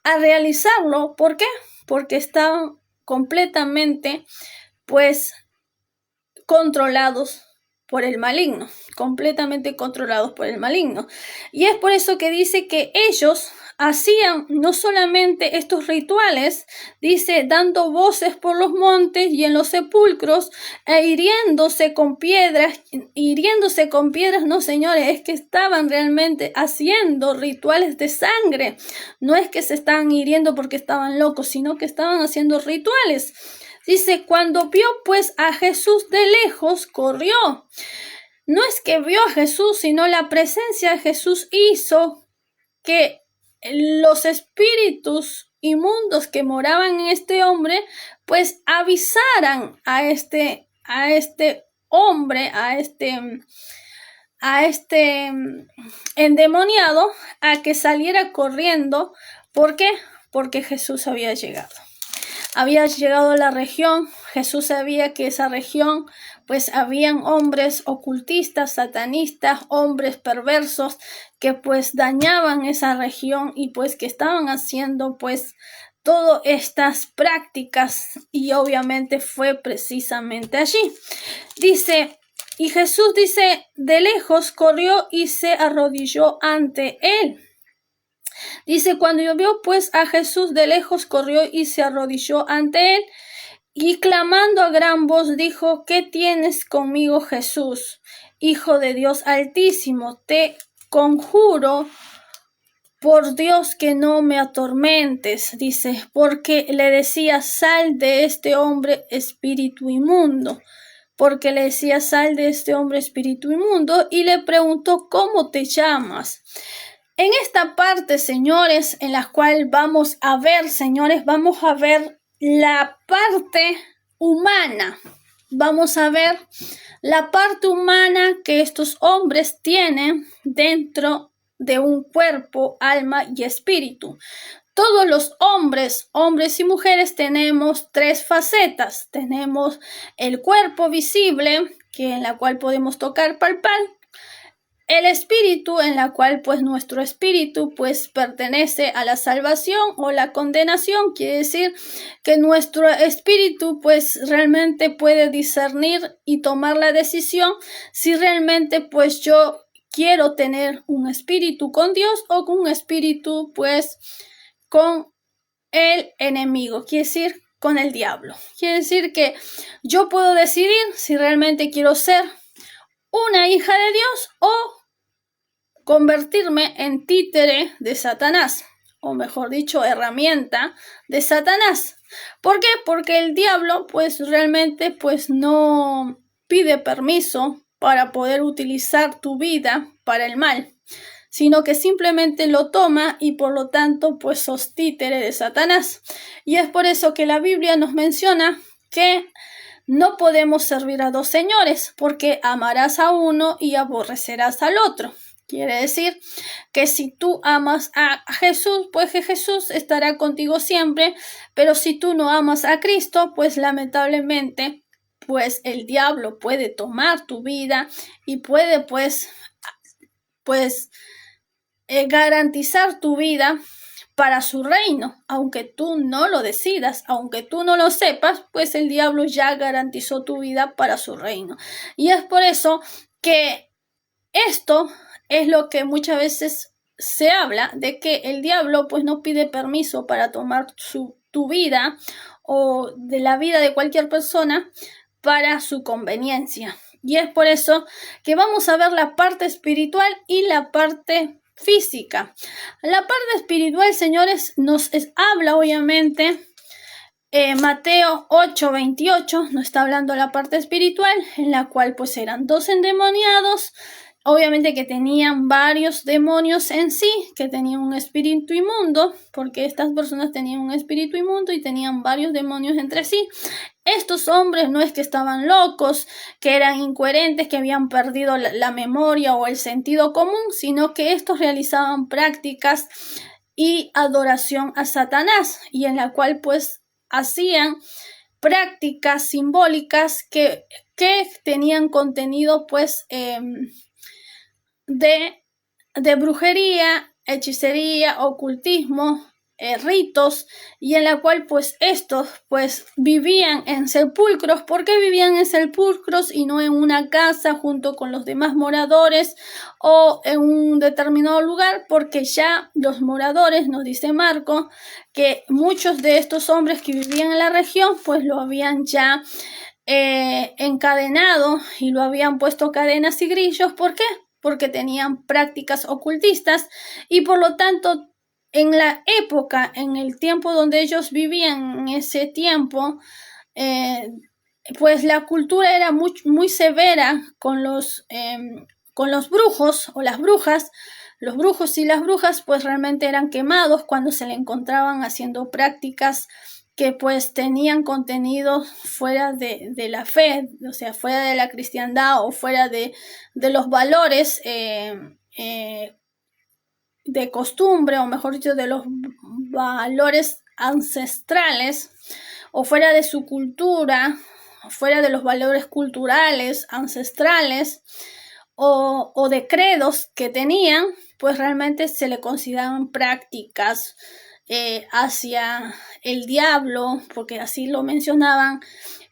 a realizarlo. ¿Por qué? Porque estaban completamente pues controlados por el maligno, completamente controlados por el maligno. Y es por eso que dice que ellos hacían no solamente estos rituales, dice, dando voces por los montes y en los sepulcros, hiriéndose con piedras, no, señores, es que estaban realmente haciendo rituales de sangre. No es que se estaban hiriendo porque estaban locos, sino que estaban haciendo rituales. Dice, cuando vio pues a Jesús de lejos, corrió. No es que vio a Jesús, sino la presencia de Jesús hizo que los espíritus inmundos que moraban en este hombre, pues avisaran a este hombre, a este endemoniado, a que saliera corriendo. ¿Por qué? Porque Jesús había llegado. Había llegado a la región. Jesús sabía que esa región pues habían hombres ocultistas, satanistas, hombres perversos que pues dañaban esa región y pues que estaban haciendo pues todas estas prácticas, y obviamente fue precisamente allí. Dice, y Jesús dice, de lejos corrió y se arrodilló ante él. Dice, cuando vio pues a Jesús de lejos, corrió y se arrodilló ante él, y clamando a gran voz dijo, ¿qué tienes conmigo, Jesús, Hijo de Dios Altísimo? Te conjuro por Dios que no me atormentes, dice, porque le decía, sal de este hombre, espíritu inmundo. Porque le decía, sal de este hombre, espíritu inmundo, y le preguntó, ¿cómo te llamas? En esta parte, señores, en la cual vamos a ver, señores, vamos a ver la parte humana. Vamos a ver la parte humana que estos hombres tienen dentro de un cuerpo, alma y espíritu. Todos los hombres y mujeres tenemos tres facetas. Tenemos el cuerpo visible, en la cual podemos tocar, palpar. El espíritu, en la cual pues nuestro espíritu pues pertenece a la salvación o la condenación. Quiere decir que nuestro espíritu pues realmente puede discernir y tomar la decisión si realmente pues yo quiero tener un espíritu con Dios o un espíritu pues con el enemigo, quiere decir con el diablo. Quiere decir que yo puedo decidir si realmente quiero ser una hija de Dios o convertirme en títere de Satanás, o mejor dicho, herramienta de Satanás. ¿Por qué? Porque el diablo pues realmente pues no pide permiso para poder utilizar tu vida para el mal, sino que simplemente lo toma y por lo tanto pues sos títere de Satanás. Y es por eso que la Biblia nos menciona que no podemos servir a dos señores, porque amarás a uno y aborrecerás al otro. Quiere decir que si tú amas a Jesús, pues que Jesús estará contigo siempre, pero si tú no amas a Cristo, pues lamentablemente, pues el diablo puede tomar tu vida y puede pues garantizar tu vida para su reino, aunque tú no lo decidas, aunque tú no lo sepas, pues el diablo ya garantizó tu vida para su reino. Y es por eso que esto es lo que muchas veces se habla, de que el diablo pues no pide permiso para tomar tu vida o de la vida de cualquier persona para su conveniencia. Y es por eso que vamos a ver la parte espiritual y la parte física. La parte espiritual, señores, nos habla obviamente Mateo 8:28, nos está hablando la parte espiritual, en la cual pues eran dos endemoniados, obviamente que tenían varios demonios en sí, que tenían un espíritu inmundo, porque estas personas tenían un espíritu inmundo y tenían varios demonios entre sí. Estos hombres no es que estaban locos, que eran incoherentes, que habían perdido la memoria o el sentido común, sino que estos realizaban prácticas y adoración a Satanás, y en la cual pues hacían prácticas simbólicas que tenían contenido pues de brujería, hechicería, ocultismo, ritos, y en la cual pues estos pues vivían en sepulcros. ¿Por qué vivían en sepulcros y no en una casa junto con los demás moradores o en un determinado lugar? Porque ya los moradores, nos dice Marco, que muchos de estos hombres que vivían en la región pues lo habían ya encadenado y lo habían puesto cadenas y grillos. ¿Por qué? Porque tenían prácticas ocultistas y por lo tanto en la época, en el tiempo donde ellos vivían, en ese tiempo, pues la cultura era muy severa con los brujos o las brujas. Los brujos y las brujas pues realmente eran quemados cuando se le encontraban haciendo prácticas que pues tenían contenido fuera de la fe, o sea, fuera de la cristiandad o fuera de los valores de costumbre, o mejor dicho, de los valores ancestrales, o fuera de su cultura, fuera de los valores culturales, ancestrales, o de credos que tenían, pues realmente se le consideraban prácticas hacia el diablo, porque así lo mencionaban,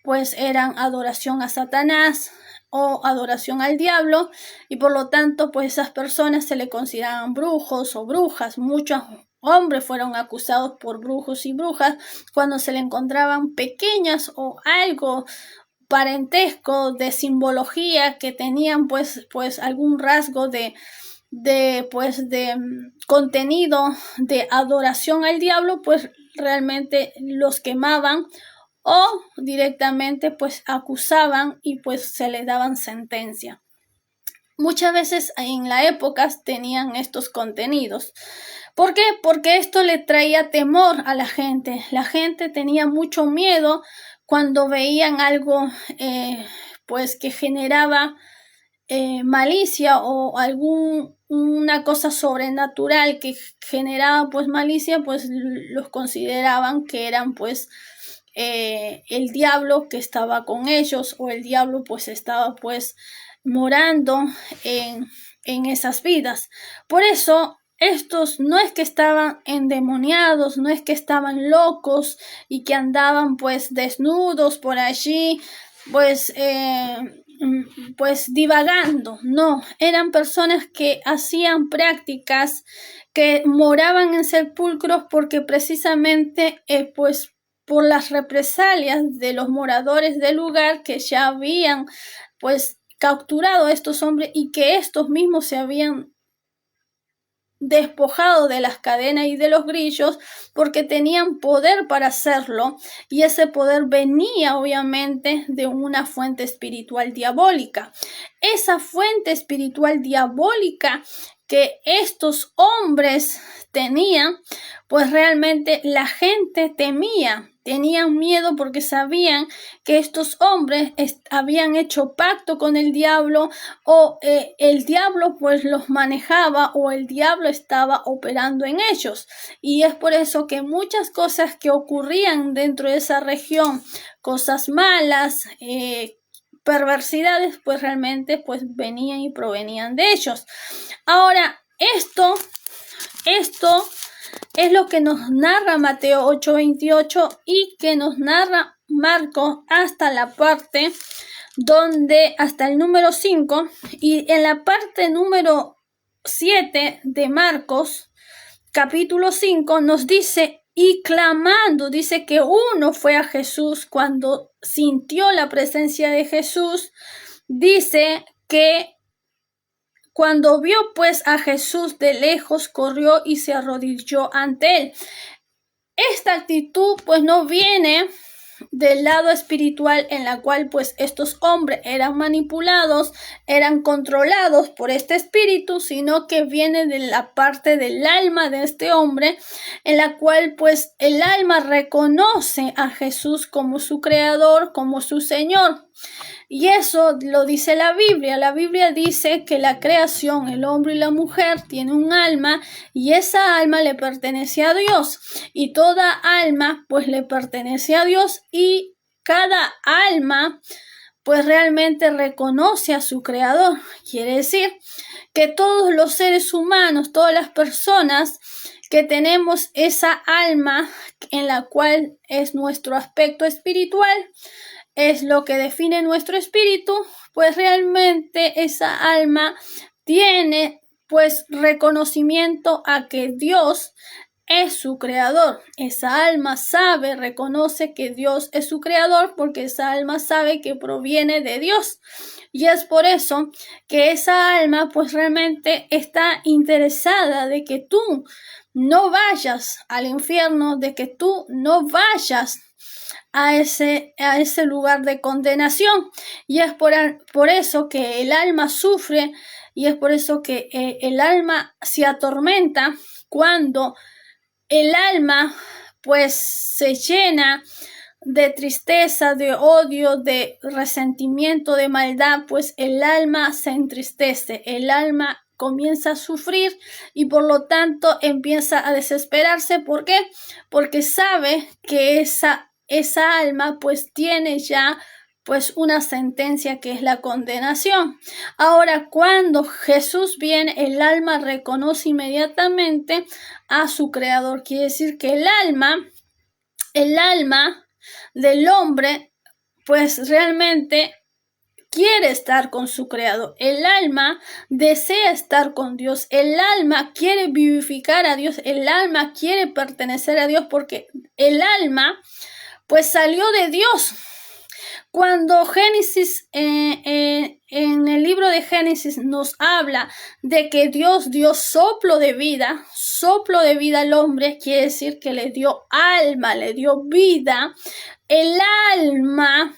pues eran adoración a Satanás, o adoración al diablo, y por lo tanto pues esas personas se le consideraban brujos o brujas. Muchos hombres fueron acusados por brujos y brujas cuando se le encontraban pequeñas o algo parentesco de simbología que tenían pues algún rasgo de contenido de adoración al diablo, pues realmente los quemaban o directamente pues acusaban y pues se les daban sentencia. Muchas veces en la época tenían estos contenidos. ¿Por qué? Porque esto le traía temor a la gente. La gente tenía mucho miedo cuando veían algo pues que generaba malicia o una cosa sobrenatural que generaba pues malicia, pues los consideraban que eran pues el diablo que estaba con ellos, o el diablo pues estaba pues morando en esas vidas. Por eso estos no es que estaban endemoniados, no es que estaban locos y que andaban pues desnudos por allí, pues divagando. No, eran personas que hacían prácticas, que moraban en sepulcros porque precisamente pues por las represalias de los moradores del lugar, que ya habían pues capturado a estos hombres y que estos mismos se habían despojado de las cadenas y de los grillos, porque tenían poder para hacerlo, y ese poder venía obviamente de una fuente espiritual diabólica. Esa fuente espiritual diabólica que estos hombres tenían, pues realmente la gente temía, tenían miedo, porque sabían que estos hombres habían hecho pacto con el diablo, o el diablo pues los manejaba, o el diablo estaba operando en ellos. Y es por eso que muchas cosas que ocurrían dentro de esa región, cosas malas, perversidades, pues realmente pues venían y provenían de ellos. Ahora, esto es lo que nos narra Mateo 8:28 y que nos narra Marcos hasta la parte hasta el número 5, y en la parte número 7 de Marcos, capítulo 5, nos dice: y clamando, dice que uno fue a Jesús cuando sintió la presencia de Jesús. Dice que cuando vio pues a Jesús de lejos, corrió y se arrodilló ante él. Esta actitud pues no viene del lado espiritual, en la cual pues estos hombres eran manipulados, eran controlados por este espíritu, sino que viene de la parte del alma de este hombre, en la cual pues el alma reconoce a Jesús como su creador, como su Señor. Y eso lo dice la Biblia. La Biblia dice que la creación, el hombre y la mujer, tiene un alma, y esa alma le pertenece a Dios. Y toda alma pues le pertenece a Dios, y cada alma pues realmente reconoce a su creador. Quiere decir que todos los seres humanos, todas las personas que tenemos esa alma, en la cual es nuestro aspecto espiritual, es lo que define nuestro espíritu, pues realmente esa alma tiene pues reconocimiento a que Dios es su creador. Esa alma sabe, reconoce que Dios es su creador, porque esa alma sabe que proviene de Dios. Y es por eso que esa alma pues realmente está interesada de que tú no vayas al infierno, de que tú no vayas a ese lugar de condenación. Y es por eso que el alma sufre, y es por eso que el alma se atormenta cuando el alma pues se llena de tristeza, de odio, de resentimiento, de maldad. Pues el alma se entristece, el alma comienza a sufrir, y por lo tanto empieza a desesperarse. ¿Por qué? Porque sabe que esa alma pues tiene ya pues una sentencia, que es la condenación. Ahora, cuando Jesús viene, el alma reconoce inmediatamente a su creador. Quiere decir que el alma del hombre pues realmente quiere estar con su Creador. El alma desea estar con Dios. El alma quiere vivificar a Dios. El alma quiere pertenecer a Dios porque el alma pues salió de Dios. Cuando Génesis, en el libro de Génesis nos habla de que Dios dio soplo de vida al hombre, quiere decir que le dio alma, le dio vida. El alma,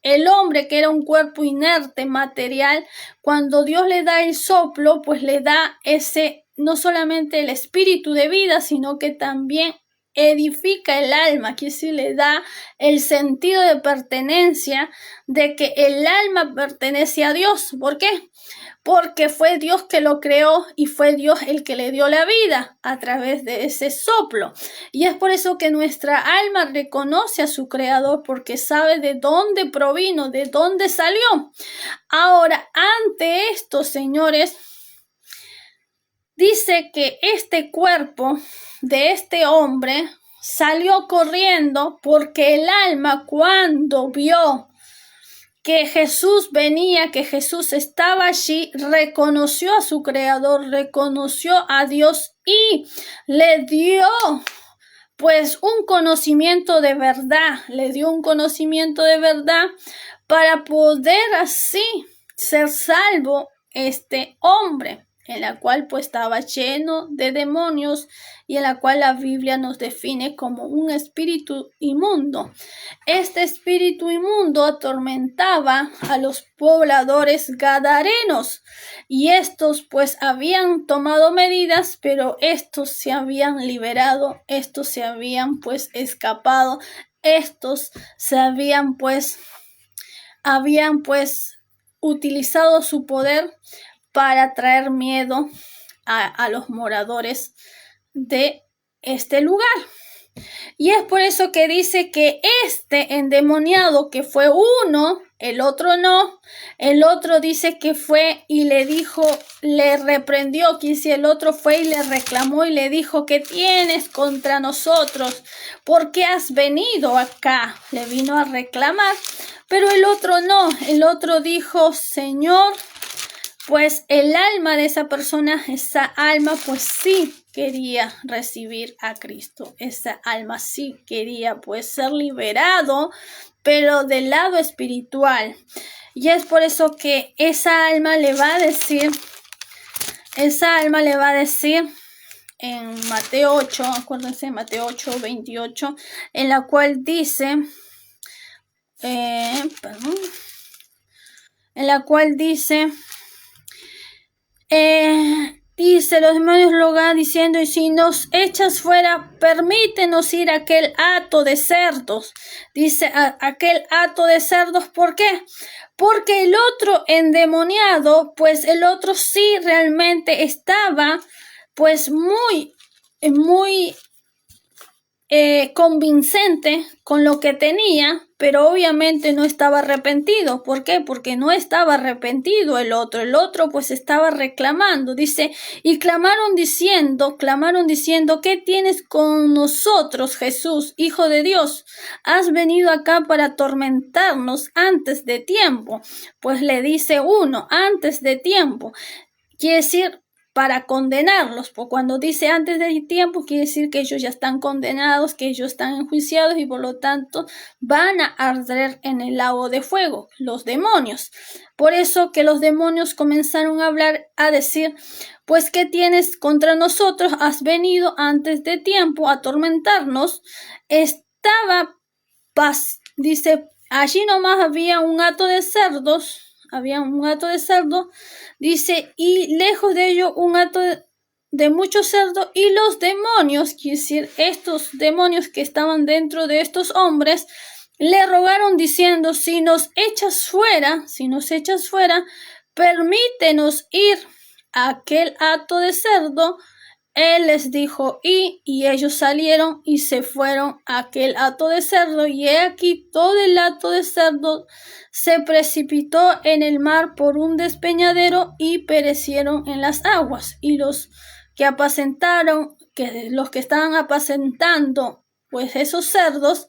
el hombre que era un cuerpo inerte, material, cuando Dios le da el soplo, pues le da ese, no solamente el espíritu de vida, sino que también edifica el alma, que sí le da el sentido de pertenencia, de que el alma pertenece a Dios. ¿Por qué? Porque fue Dios que lo creó y fue Dios el que le dio la vida a través de ese soplo. Y es por eso que nuestra alma reconoce a su Creador, porque sabe de dónde provino, de dónde salió. Ahora, ante esto, señores, dice que este cuerpo de este hombre salió corriendo porque el alma, cuando vio que Jesús venía, que Jesús estaba allí, reconoció a su Creador, reconoció a Dios y le dio pues un conocimiento de verdad, le dio un conocimiento de verdad para poder así ser salvo este hombre, en la cual pues estaba lleno de demonios y en la cual la Biblia nos define como un espíritu inmundo. Este espíritu inmundo atormentaba a los pobladores gadarenos y estos pues habían tomado medidas, pero estos se habían liberado, estos se habían pues escapado, estos se habían pues utilizado su poder para traer miedo a los moradores de este lugar. Y es por eso que dice que este endemoniado, que fue uno, el otro no, el otro dice que fue y le dijo, le reprendió, que si el otro fue y le reclamó y le dijo, ¿qué tienes contra nosotros? ¿Por qué has venido acá? Le vino a reclamar, pero el otro no, el otro dijo, Señor, pues el alma de esa persona, esa alma pues sí quería recibir a Cristo. Esa alma sí quería pues ser liberado, pero del lado espiritual. Y es por eso que esa alma le va a decir en Mateo 8, acuérdense, Mateo 8, 28, en la cual dice, dice, los demonios rogan diciendo, y si nos echas fuera, permítenos ir a aquel hato de cerdos. Dice, aquel hato de cerdos, ¿por qué? Porque el otro endemoniado, pues el otro sí realmente estaba, pues muy convincente con lo que tenía, pero obviamente no estaba arrepentido. ¿Por qué? Porque no estaba arrepentido el otro pues estaba reclamando. Dice, y clamaron diciendo, ¿qué tienes con nosotros, Jesús, Hijo de Dios? ¿Has venido acá para atormentarnos antes de tiempo? Pues le dice uno, antes de tiempo, quiere decir para condenarlos, porque cuando dice antes de tiempo quiere decir que ellos ya están condenados, que ellos están enjuiciados y por lo tanto van a arder en el lago de fuego, los demonios. Por eso que los demonios comenzaron a hablar, a decir, pues ¿qué tienes contra nosotros? Has venido antes de tiempo a atormentarnos. Dice, allí nomás había un hato de cerdos, dice, y lejos de ello un hato de muchos cerdos, y los demonios, quiere decir, estos demonios que estaban dentro de estos hombres, le rogaron diciendo, si nos echas fuera, permítenos ir a aquel hato de cerdo. Él les dijo, y ellos salieron y se fueron a aquel hato de cerdo, y he aquí todo el hato de cerdo se precipitó en el mar por un despeñadero y perecieron en las aguas. Y los que estaban apacentando pues esos cerdos,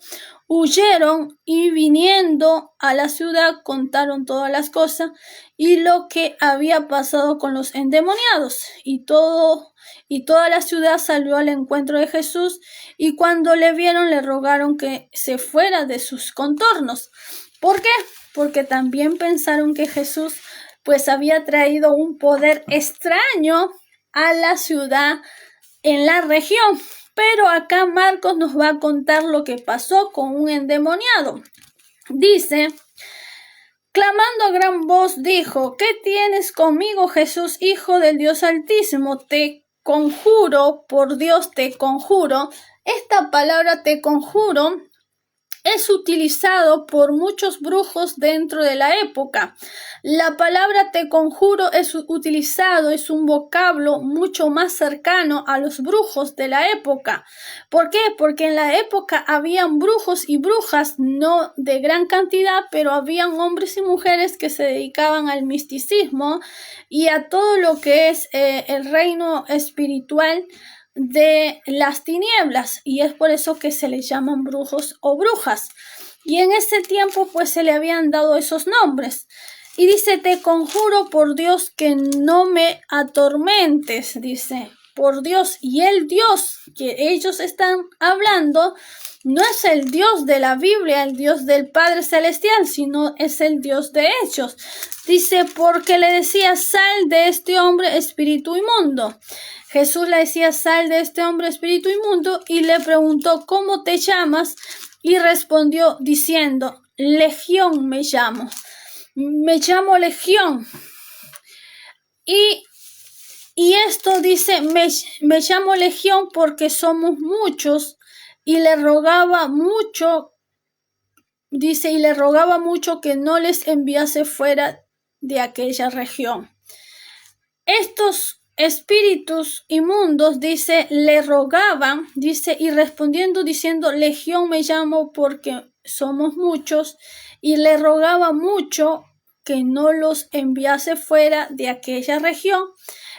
huyeron y viniendo a la ciudad contaron todas las cosas y lo que había pasado con los endemoniados. Y toda la ciudad salió al encuentro de Jesús y cuando le vieron le rogaron que se fuera de sus contornos. ¿Por qué? Porque también pensaron que Jesús pues había traído un poder extraño a la ciudad en la región. Pero acá Marcos nos va a contar lo que pasó con un endemoniado. Dice, clamando a gran voz, dijo, ¿qué tienes conmigo, Jesús, Hijo del Dios Altísimo? Te conjuro, por Dios te conjuro. Esta palabra te conjuro es utilizado por muchos brujos dentro de la época. La palabra te conjuro es un vocablo mucho más cercano a los brujos de la época. ¿Por qué? Porque en la época habían brujos y brujas, no de gran cantidad, pero habían hombres y mujeres que se dedicaban al misticismo y a todo lo que es el reino espiritual de las tinieblas, y es por eso que se les llaman brujos o brujas. Y en ese tiempo pues se le habían dado esos nombres. Y dice, te conjuro por Dios que no me atormentes, dice, por Dios. Y el Dios que ellos están hablando no es el Dios de la Biblia, el Dios del Padre Celestial, sino es el Dios de ellos. Dice, porque le decía, sal de este hombre, espíritu inmundo. Jesús le decía, sal de este hombre, espíritu inmundo, y le preguntó, ¿cómo te llamas? Y respondió diciendo, Legión me llamo. Me llamo Legión. Y esto dice, me llamo Legión porque somos muchos. Y le rogaba mucho, dice, y le rogaba mucho que no les enviase fuera de aquella región. Estos espíritus inmundos, dice, le rogaban, dice, y respondiendo diciendo, Legión me llamo porque somos muchos, y le rogaba mucho que no los enviase fuera de aquella región.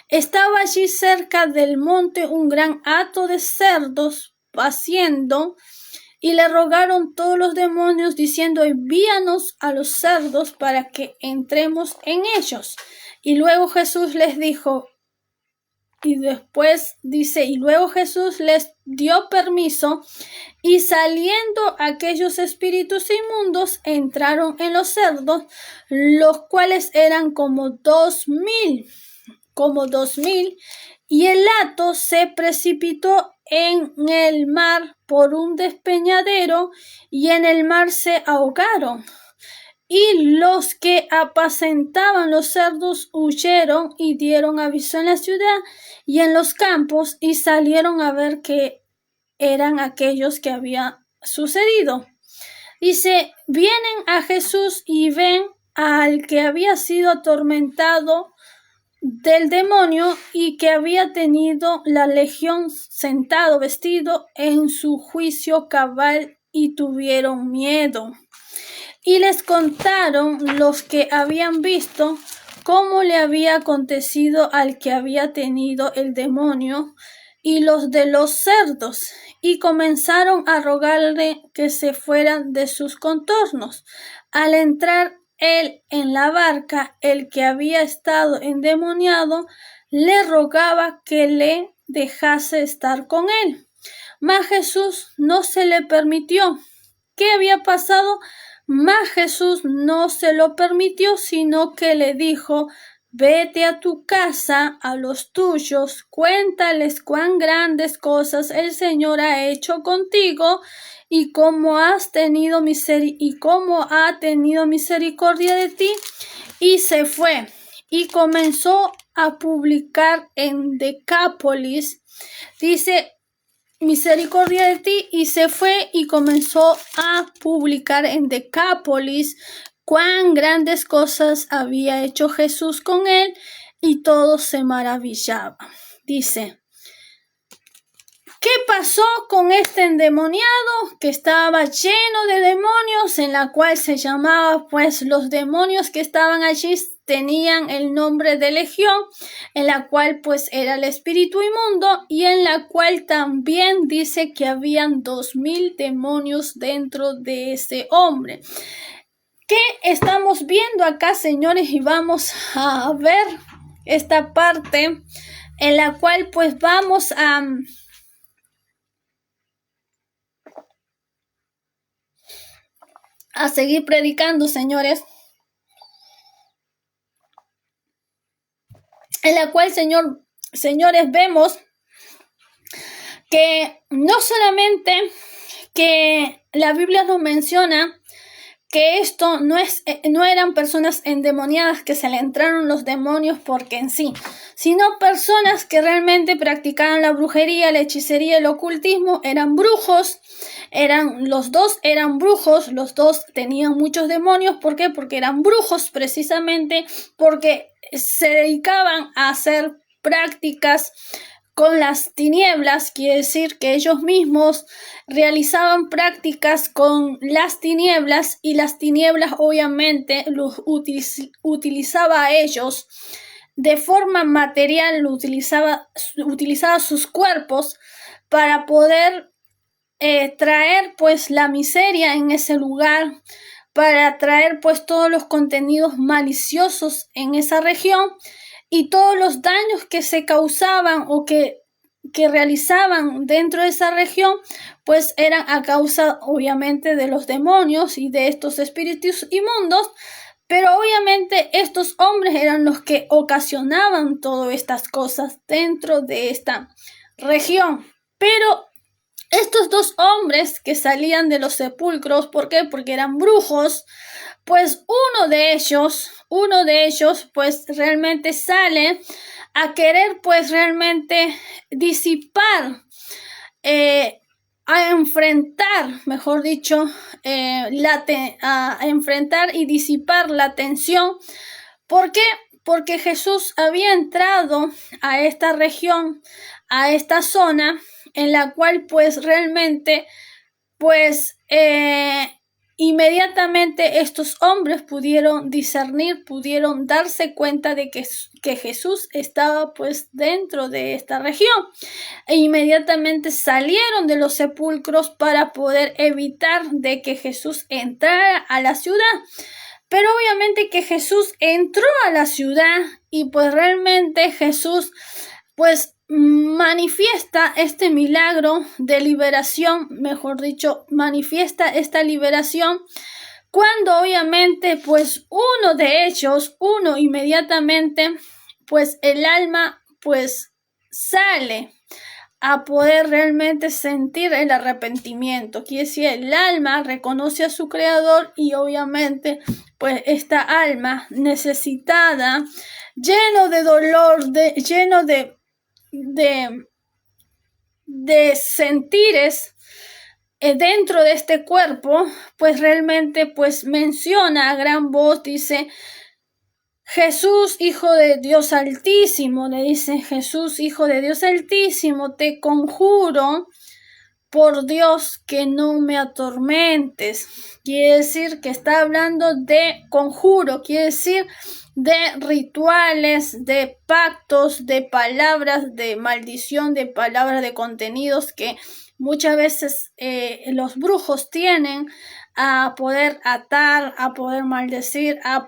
Estaba allí cerca del monte un gran hato de cerdos paciendo, y le rogaron todos los demonios diciendo, envíanos a los cerdos para que entremos en ellos. Y luego Jesús les dijo, y después dice, y luego Jesús les dio permiso, y saliendo aquellos espíritus inmundos entraron en los cerdos, los cuales eran como 2,000, y el hato se precipitó en el mar por un despeñadero, y en el mar se ahogaron. Y los que apacentaban los cerdos huyeron y dieron aviso en la ciudad y en los campos, y salieron a ver qué eran aquellos que había sucedido. Dice, vienen a Jesús y ven al que había sido atormentado del demonio y que había tenido la legión sentado, vestido en su juicio cabal, y tuvieron miedo. Y les contaron los que habían visto cómo le había acontecido al que había tenido el demonio y los de los cerdos, y comenzaron a rogarle que se fueran de sus contornos. Al entrar él en la barca, el que había estado endemoniado le rogaba que le dejase estar con él. Mas Jesús no se le permitió. ¿Qué había pasado? Mas Jesús no se lo permitió, sino que le dijo, vete a tu casa, a los tuyos, cuéntales cuán grandes cosas el Señor ha hecho contigo y cómo ha tenido misericordia de ti. Y se fue y comenzó a publicar en Decápolis, dice, misericordia de ti, y se fue y comenzó a publicar en Decápolis cuán grandes cosas había hecho Jesús con él, y todos se maravillaban. Dice, ¿qué pasó con este endemoniado que estaba lleno de demonios, en la cual se llamaba pues los demonios que estaban allí tenían el nombre de legión, en la cual pues era el espíritu inmundo, y en la cual también dice que habían 2000 demonios dentro de ese hombre. ¿Qué estamos viendo acá, señores? Y vamos a ver esta parte en la cual pues vamos a seguir predicando, señores. En la cual, señores, vemos que no solamente que la Biblia nos menciona que esto no eran personas endemoniadas que se le entraron los demonios porque en sí, sino personas que realmente practicaban la brujería, la hechicería, el ocultismo, eran brujos, los dos eran brujos, los dos tenían muchos demonios. ¿Por qué? Porque eran brujos, precisamente porque se dedicaban a hacer prácticas con las tinieblas, quiere decir que ellos mismos realizaban prácticas con las tinieblas, y las tinieblas obviamente los utilizaba a ellos de forma material, utilizaba sus cuerpos para poder traer pues la miseria en ese lugar, para traer pues todos los contenidos maliciosos en esa región, y todos los daños que se causaban o que realizaban dentro de esa región pues eran a causa obviamente de los demonios y de estos espíritus inmundos. Pero obviamente estos hombres eran los que ocasionaban todas estas cosas dentro de esta región. Pero estos dos hombres que salían de los sepulcros, ¿por qué? Porque eran brujos. Pues uno de ellos pues realmente sale a querer pues realmente disipar, a enfrentar, mejor dicho, a enfrentar y disipar la tensión. ¿Por qué? Porque Jesús había entrado a esta región, a esta zona, en la cual pues realmente pues inmediatamente estos hombres pudieron discernir, pudieron darse cuenta de que Jesús estaba pues dentro de esta región, e inmediatamente salieron de los sepulcros para poder evitar de que Jesús entrara a la ciudad. Pero obviamente que Jesús entró a la ciudad, y pues realmente Jesús pues manifiesta este milagro de liberación, mejor dicho, manifiesta esta liberación, cuando obviamente pues uno inmediatamente, pues el alma pues sale a poder realmente sentir el arrepentimiento. Quiere decir, el alma reconoce a su creador, y obviamente pues esta alma necesitada, lleno de dolor, lleno de sentires dentro de este cuerpo, pues realmente pues menciona a gran voz, dice: Jesús, Hijo de Dios Altísimo, le dice: Jesús, Hijo de Dios Altísimo, te conjuro por Dios que no me atormentes. Quiere decir que está hablando de conjuro, quiere decir de rituales, de pactos, de palabras de maldición, de palabras de contenidos que muchas veces los brujos tienen a poder atar, a poder maldecir, a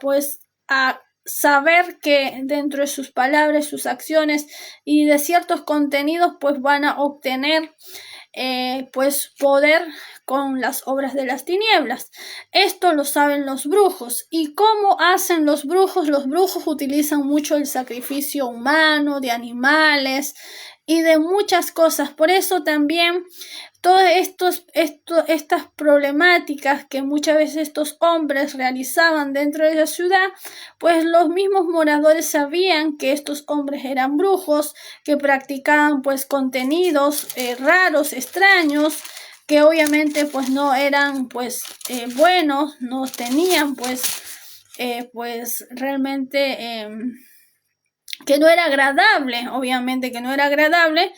saber que dentro de sus palabras, sus acciones y de ciertos contenidos pues van a obtener pues poder con las obras de las tinieblas. Esto lo saben los brujos. ¿Y cómo hacen los brujos? Los brujos utilizan mucho el sacrificio humano, de animales y de muchas cosas. Por eso también todas estas problemáticas que muchas veces estos hombres realizaban dentro de la ciudad, pues los mismos moradores sabían que estos hombres eran brujos, que practicaban pues contenidos raros, extraños, que obviamente pues no eran pues buenos, no tenían pues realmente que no era agradable, obviamente que no era agradable.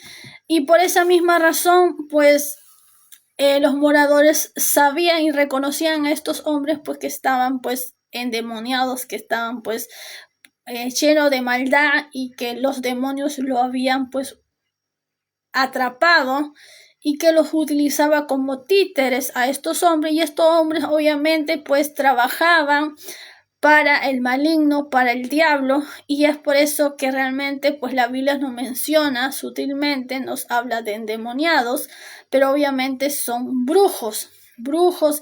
Y por esa misma razón, pues, los moradores sabían y reconocían a estos hombres, pues, que estaban, pues, endemoniados, que estaban, pues, lleno de maldad y que los demonios lo habían pues atrapado y que los utilizaba como títeres a estos hombres, y estos hombres obviamente pues trabajaban para el maligno, para el diablo, y es por eso que realmente pues la Biblia nos menciona sutilmente, nos habla de endemoniados, pero obviamente son brujos,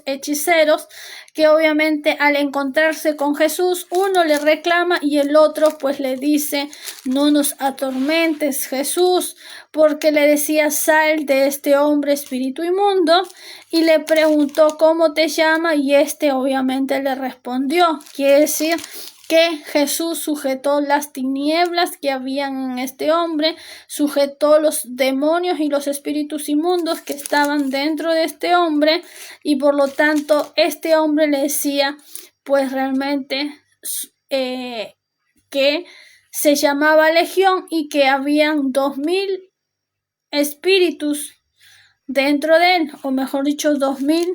hechiceros, que obviamente al encontrarse con Jesús, uno le reclama y el otro pues le dice: no nos atormentes, Jesús, porque le decía: sal de este hombre espíritu inmundo, y le preguntó: ¿cómo te llamas? Y este obviamente le respondió. Quiere decir que Jesús sujetó las tinieblas que habían en este hombre, sujetó los demonios y los espíritus inmundos que estaban dentro de este hombre, y por lo tanto este hombre le decía pues realmente que se llamaba Legión y que habían 2000 espíritus dentro de él, o mejor dicho, 2000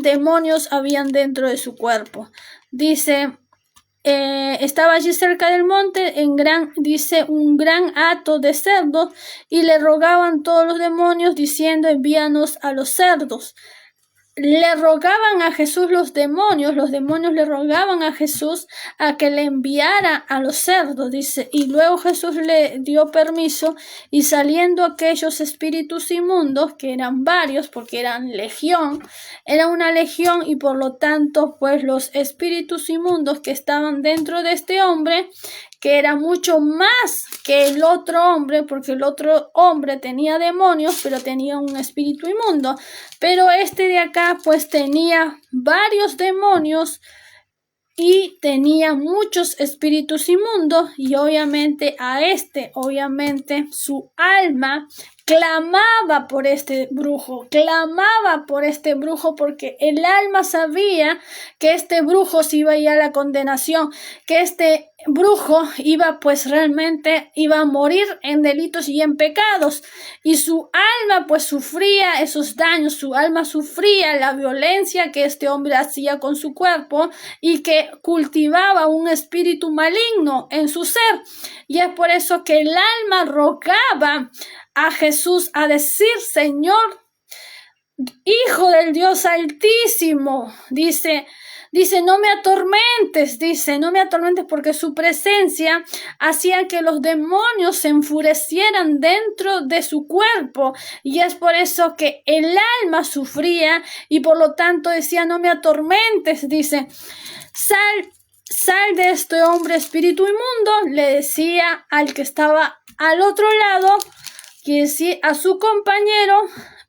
demonios habían dentro de su cuerpo. Dice, estaba allí cerca del monte un gran hato de cerdos, y le rogaban todos los demonios diciendo: envíanos a los cerdos. Le rogaban a Jesús los demonios le rogaban a Jesús a que le enviara a los cerdos, dice, y luego Jesús le dio permiso, y saliendo aquellos espíritus inmundos, que eran varios, porque eran legión, era una legión, y por lo tanto, pues los espíritus inmundos que estaban dentro de este hombre, que era mucho más que el otro hombre, porque el otro hombre tenía demonios, pero tenía un espíritu inmundo, pero este de acá pues tenía varios demonios y tenía muchos espíritus inmundos, y obviamente su alma clamaba por este brujo, porque el alma sabía que este brujo se iba a ir a la condenación, que este brujo iba a morir en delitos y en pecados, y su alma pues sufría esos daños, su alma sufría la violencia que este hombre hacía con su cuerpo, y que cultivaba un espíritu maligno en su ser, y es por eso que el alma rogaba a Jesús a decir: Señor, Hijo del Dios Altísimo, dice, no me atormentes, porque su presencia hacía que los demonios se enfurecieran dentro de su cuerpo, y es por eso que el alma sufría, y por lo tanto decía: no me atormentes, dice, sal de este hombre espíritu inmundo, le decía al que estaba al otro lado, quiere decir a su compañero,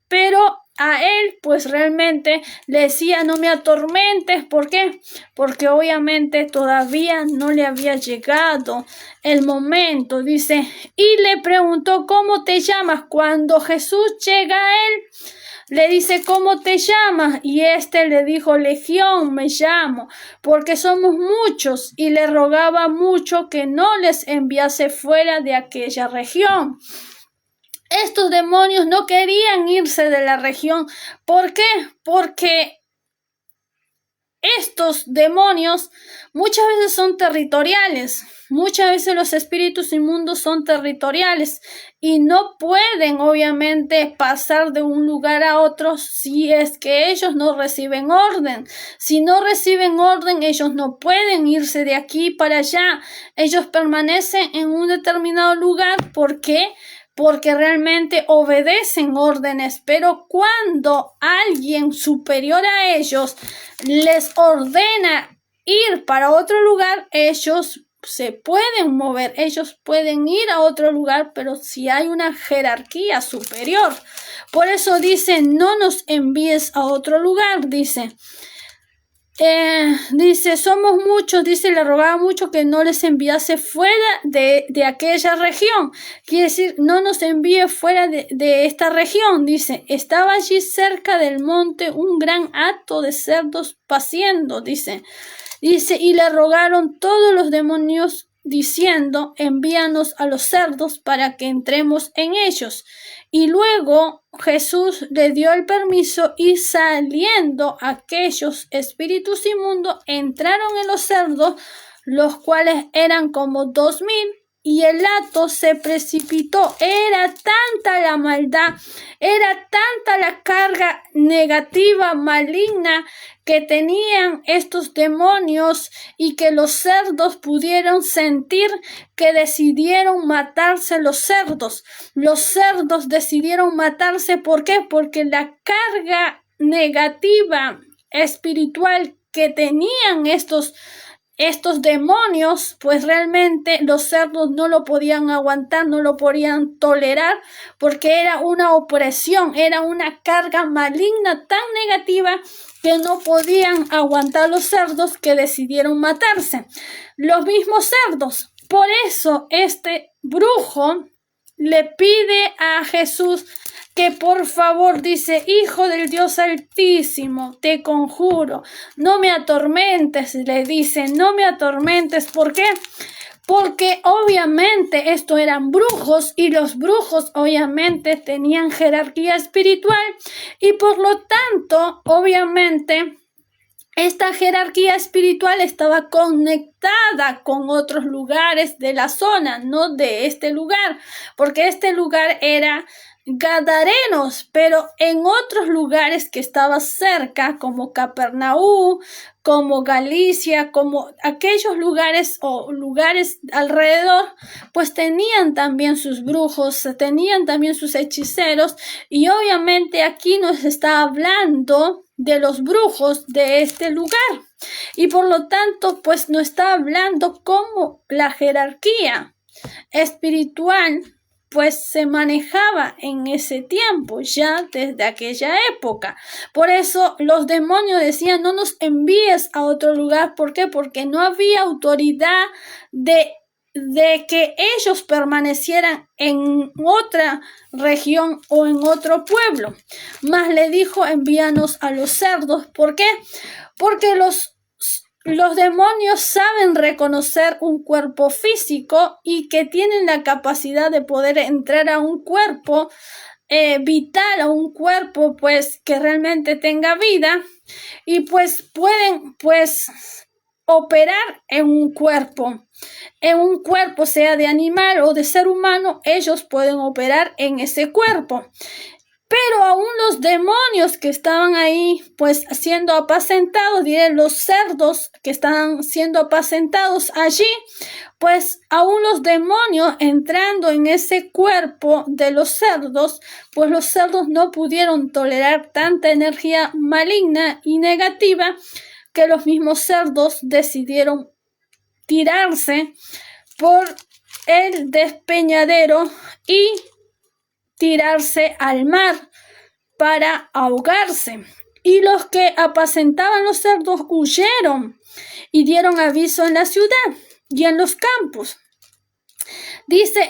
pero a él pues realmente le decía: no me atormentes. ¿Por qué? Porque obviamente todavía no le había llegado el momento, dice, y le preguntó: ¿cómo te llamas? Cuando Jesús llega a él, le dice: ¿cómo te llamas? Y este le dijo: Legión me llamo, porque somos muchos, y le rogaba mucho que no les enviase fuera de aquella región. Estos demonios no querían irse de la región. ¿Por qué? Porque estos demonios muchas veces son territoriales. Muchas veces los espíritus inmundos son territoriales y no pueden obviamente pasar de un lugar a otro si es que ellos no reciben orden. Si no reciben orden, ellos no pueden irse de aquí para allá. Ellos permanecen en un determinado lugar. ¿Por qué? Porque realmente obedecen órdenes, pero cuando alguien superior a ellos les ordena ir para otro lugar, ellos se pueden mover, ellos pueden ir a otro lugar, pero si hay una jerarquía superior. Por eso dice: no nos envíes a otro lugar, dice, somos muchos, dice, le rogaba mucho que no les enviase fuera de aquella región. Quiere decir, no nos envíe fuera de esta región, dice. Estaba allí cerca del monte un gran hato de cerdos paciendo, dice, y le rogaron todos los demonios diciendo: envíanos a los cerdos para que entremos en ellos. Y luego Jesús le dio el permiso y saliendo aquellos espíritus inmundos entraron en los cerdos, los cuales eran como 2000, y el hato se precipitó. Era tanta la maldad, era tanta la carga negativa, maligna que tenían estos demonios, y que los cerdos pudieron sentir, que decidieron matarse los cerdos. Los cerdos decidieron matarse. ¿Por qué? Porque la carga negativa espiritual que tenían estos demonios, pues realmente los cerdos no lo podían aguantar, no lo podían tolerar, porque era una opresión, era una carga maligna tan negativa que no podían aguantar los cerdos, que decidieron matarse. Los mismos cerdos. Por eso este brujo le pide a Jesús que por favor, dice: Hijo del Dios Altísimo, te conjuro, no me atormentes, le dice, no me atormentes. ¿Por qué? Porque obviamente estos eran brujos, y los brujos obviamente tenían jerarquía espiritual, y por lo tanto obviamente esta jerarquía espiritual estaba conectada con otros lugares de la zona, no de este lugar, porque este lugar era Gadarenos, pero en otros lugares que estaba cerca, como Capernaú, como Galicia, como aquellos lugares o lugares alrededor, pues tenían también sus brujos, tenían también sus hechiceros, y obviamente aquí nos está hablando de los brujos de este lugar, y por lo tanto pues nos está hablando cómo la jerarquía espiritual pues se manejaba en ese tiempo, ya desde aquella época. Por eso los demonios decían: no nos envíes a otro lugar. ¿Por qué? Porque no había autoridad de que ellos permanecieran en otra región o en otro pueblo. Mas le dijo: envíanos a los cerdos. ¿Por qué? Porque los demonios saben reconocer un cuerpo físico, y que tienen la capacidad de poder entrar a un cuerpo vital, a un cuerpo pues que realmente tenga vida, y pues pueden pues operar en un cuerpo, sea de animal o de ser humano. Ellos pueden operar en ese cuerpo. Pero aún los demonios que estaban ahí, pues siendo apacentados, diré, los cerdos que estaban siendo apacentados allí, pues aún los demonios entrando en ese cuerpo de los cerdos, pues los cerdos no pudieron tolerar tanta energía maligna y negativa, que los mismos cerdos decidieron tirarse por el despeñadero y tirarse al mar para ahogarse. Y los que apacentaban los cerdos huyeron y dieron aviso en la ciudad y en los campos. Dice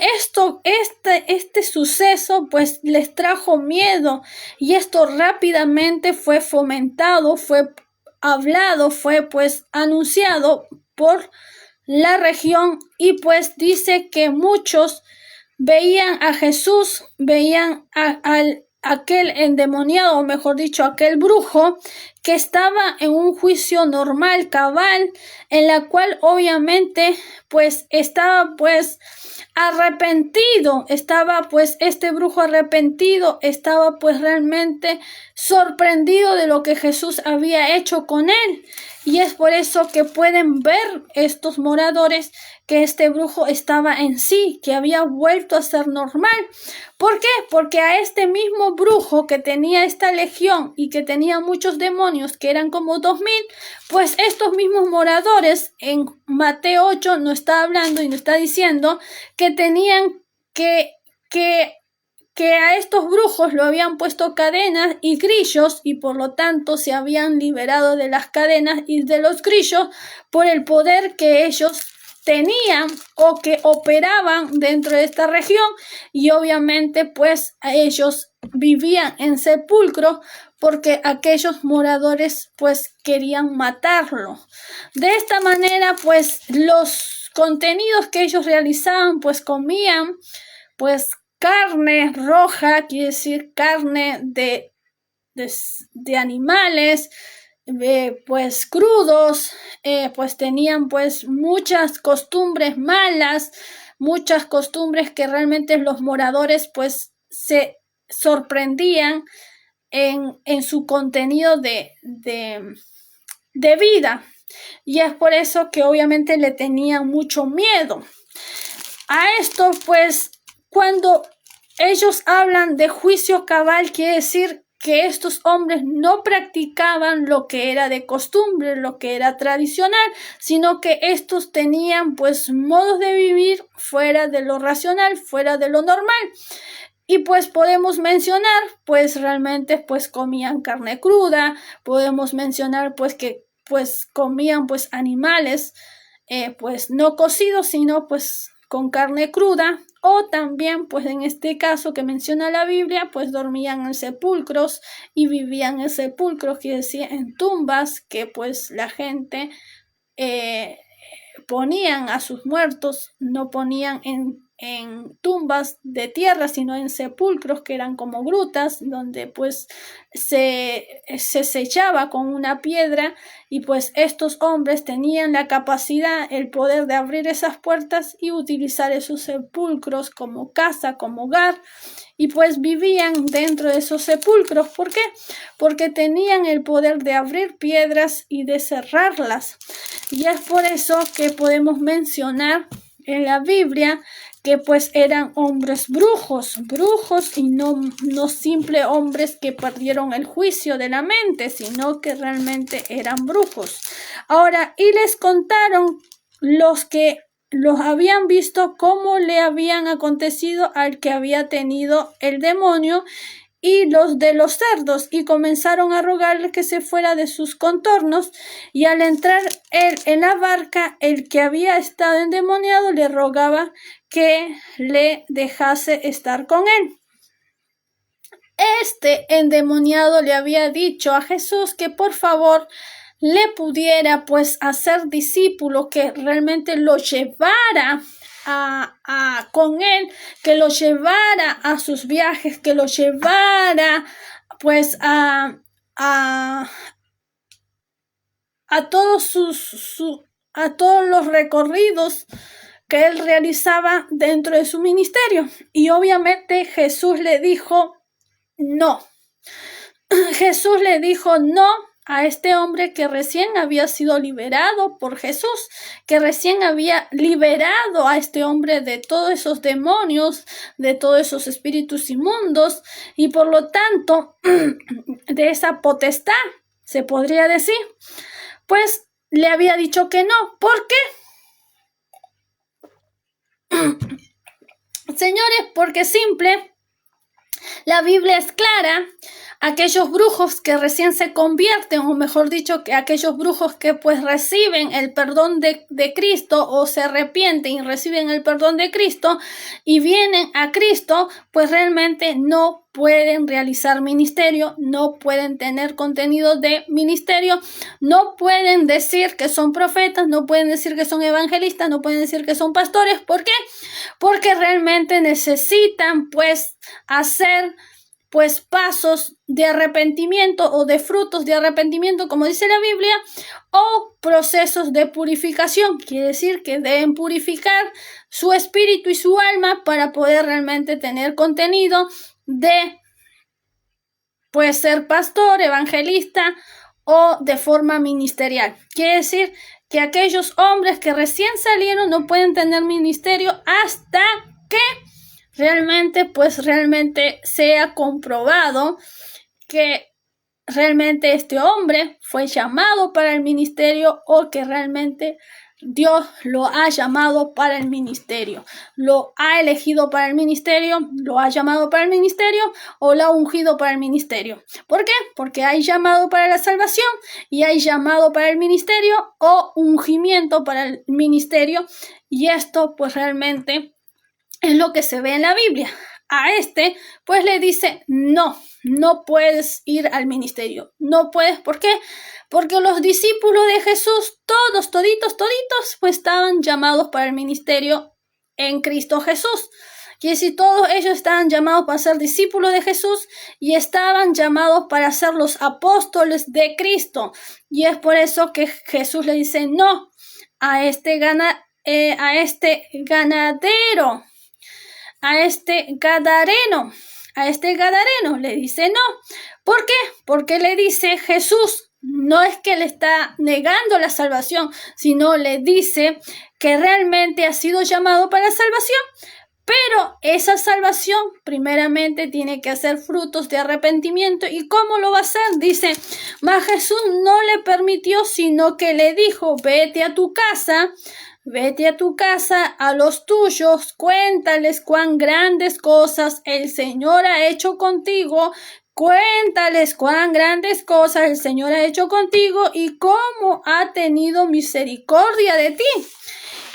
este suceso pues les trajo miedo, y esto rápidamente fue fomentado, fue hablado, fue pues anunciado por la región, y pues dice que muchos veían a Jesús, veían aquel endemoniado, o mejor dicho, aquel brujo, que estaba en un juicio normal, cabal, en la cual obviamente pues estaba pues arrepentido, estaba pues este brujo arrepentido, estaba pues realmente sorprendido de lo que Jesús había hecho con él. Y es por eso que pueden ver estos moradores que este brujo estaba en sí, que había vuelto a ser normal. ¿Por qué? Porque a este mismo brujo que tenía esta legión y que tenía muchos demonios, que eran como 2000, pues estos mismos moradores en Mateo 8 nos está hablando y nos está diciendo que tenían que a estos brujos lo habían puesto cadenas y grillos, y por lo tanto se habían liberado de las cadenas y de los grillos por el poder que ellos tenían o que operaban dentro de esta región. Y obviamente pues ellos vivían en sepulcro porque aquellos moradores pues querían matarlo. De esta manera pues los contenidos que ellos realizaban, pues comían pues carne roja, quiere decir carne de animales, pues crudos, pues tenían pues muchas costumbres malas, muchas costumbres que realmente los moradores pues se sorprendían en su contenido de vida. Y es por eso que obviamente le tenían mucho miedo. A esto, pues, cuando ellos hablan de juicio cabal, quiere decir que estos hombres no practicaban lo que era de costumbre, lo que era tradicional, sino que estos tenían pues modos de vivir fuera de lo racional, fuera de lo normal. Y pues podemos mencionar, pues realmente pues comían carne cruda, podemos mencionar pues que pues comían pues animales pues no cocidos, sino pues con carne cruda, o también pues en este caso que menciona la Biblia, pues dormían en sepulcros y vivían en sepulcros, quiere decir en tumbas que pues la gente ponían a sus muertos, no ponían en tumbas de tierra, sino en sepulcros que eran como grutas, donde pues se sellaba con una piedra, y pues estos hombres tenían la capacidad, el poder de abrir esas puertas y utilizar esos sepulcros como casa, como hogar, y pues vivían dentro de esos sepulcros. ¿Por qué? Porque tenían el poder de abrir piedras y de cerrarlas. Y es por eso que podemos mencionar en la Biblia que pues eran hombres brujos y no simples hombres que perdieron el juicio de la mente, sino que realmente eran brujos. Ahora, y les contaron los que los habían visto cómo le habían acontecido al que había tenido el demonio y los de los cerdos, y comenzaron a rogarle que se fuera de sus contornos, y al entrar él en la barca, el que había estado endemoniado le rogaba que le dejase estar con él. Este endemoniado le había dicho a Jesús que por favor le pudiera pues hacer discípulo, que realmente lo llevara con él, que lo llevara a sus viajes, que lo llevara pues a todos a todos los recorridos que él realizaba dentro de su ministerio. Y obviamente Jesús le dijo no. Jesús le dijo no a este hombre que recién había sido liberado por Jesús, que recién había liberado a este hombre de todos esos demonios, de todos esos espíritus inmundos, y por lo tanto de esa potestad, se podría decir, pues le había dicho que no. ¿Por qué? Señores, porque simple, la Biblia es clara. Aquellos brujos que recién se convierten, o mejor dicho, que aquellos brujos que pues reciben el perdón de Cristo, o se arrepienten y reciben el perdón de Cristo y vienen a Cristo, pues realmente no pueden realizar ministerio, no pueden tener contenido de ministerio, no pueden decir que son profetas, no pueden decir que son evangelistas, no pueden decir que son pastores. ¿Por qué? Porque realmente necesitan pues hacer pues pasos de arrepentimiento o de frutos de arrepentimiento, como dice la Biblia, o procesos de purificación. Quiere decir que deben purificar su espíritu y su alma para poder realmente tener contenido de pues ser pastor, evangelista o de forma ministerial. Quiere decir que aquellos hombres que recién salieron no pueden tener ministerio hasta que realmente sea comprobado que realmente este hombre fue llamado para el ministerio, o que realmente Dios lo ha llamado para el ministerio, lo ha elegido para el ministerio, lo ha llamado para el ministerio, o lo ha ungido para el ministerio. ¿Por qué? Porque hay llamado para la salvación y hay llamado para el ministerio o ungimiento para el ministerio, y esto pues realmente es lo que se ve en la Biblia. a este, pues le dice, no puedes ir al ministerio. No puedes, ¿por qué? Porque los discípulos de Jesús, toditos, pues estaban llamados para el ministerio en Cristo Jesús. Y si todos ellos estaban llamados para ser discípulos de Jesús y estaban llamados para ser los apóstoles de Cristo. Y es por eso que Jesús le dice no a este ganadero, a este gadareno le dice no. ¿Por qué? Porque le dice Jesús, no es que le está negando la salvación, sino le dice que realmente ha sido llamado para la salvación. Pero esa salvación primeramente tiene que hacer frutos de arrepentimiento. ¿Y cómo lo va a hacer? Dice, mas Jesús no le permitió, sino que le dijo, vete a tu casa, a los tuyos, cuéntales cuán grandes cosas el Señor ha hecho contigo, cuéntales cuán grandes cosas el Señor ha hecho contigo y cómo ha tenido misericordia de ti.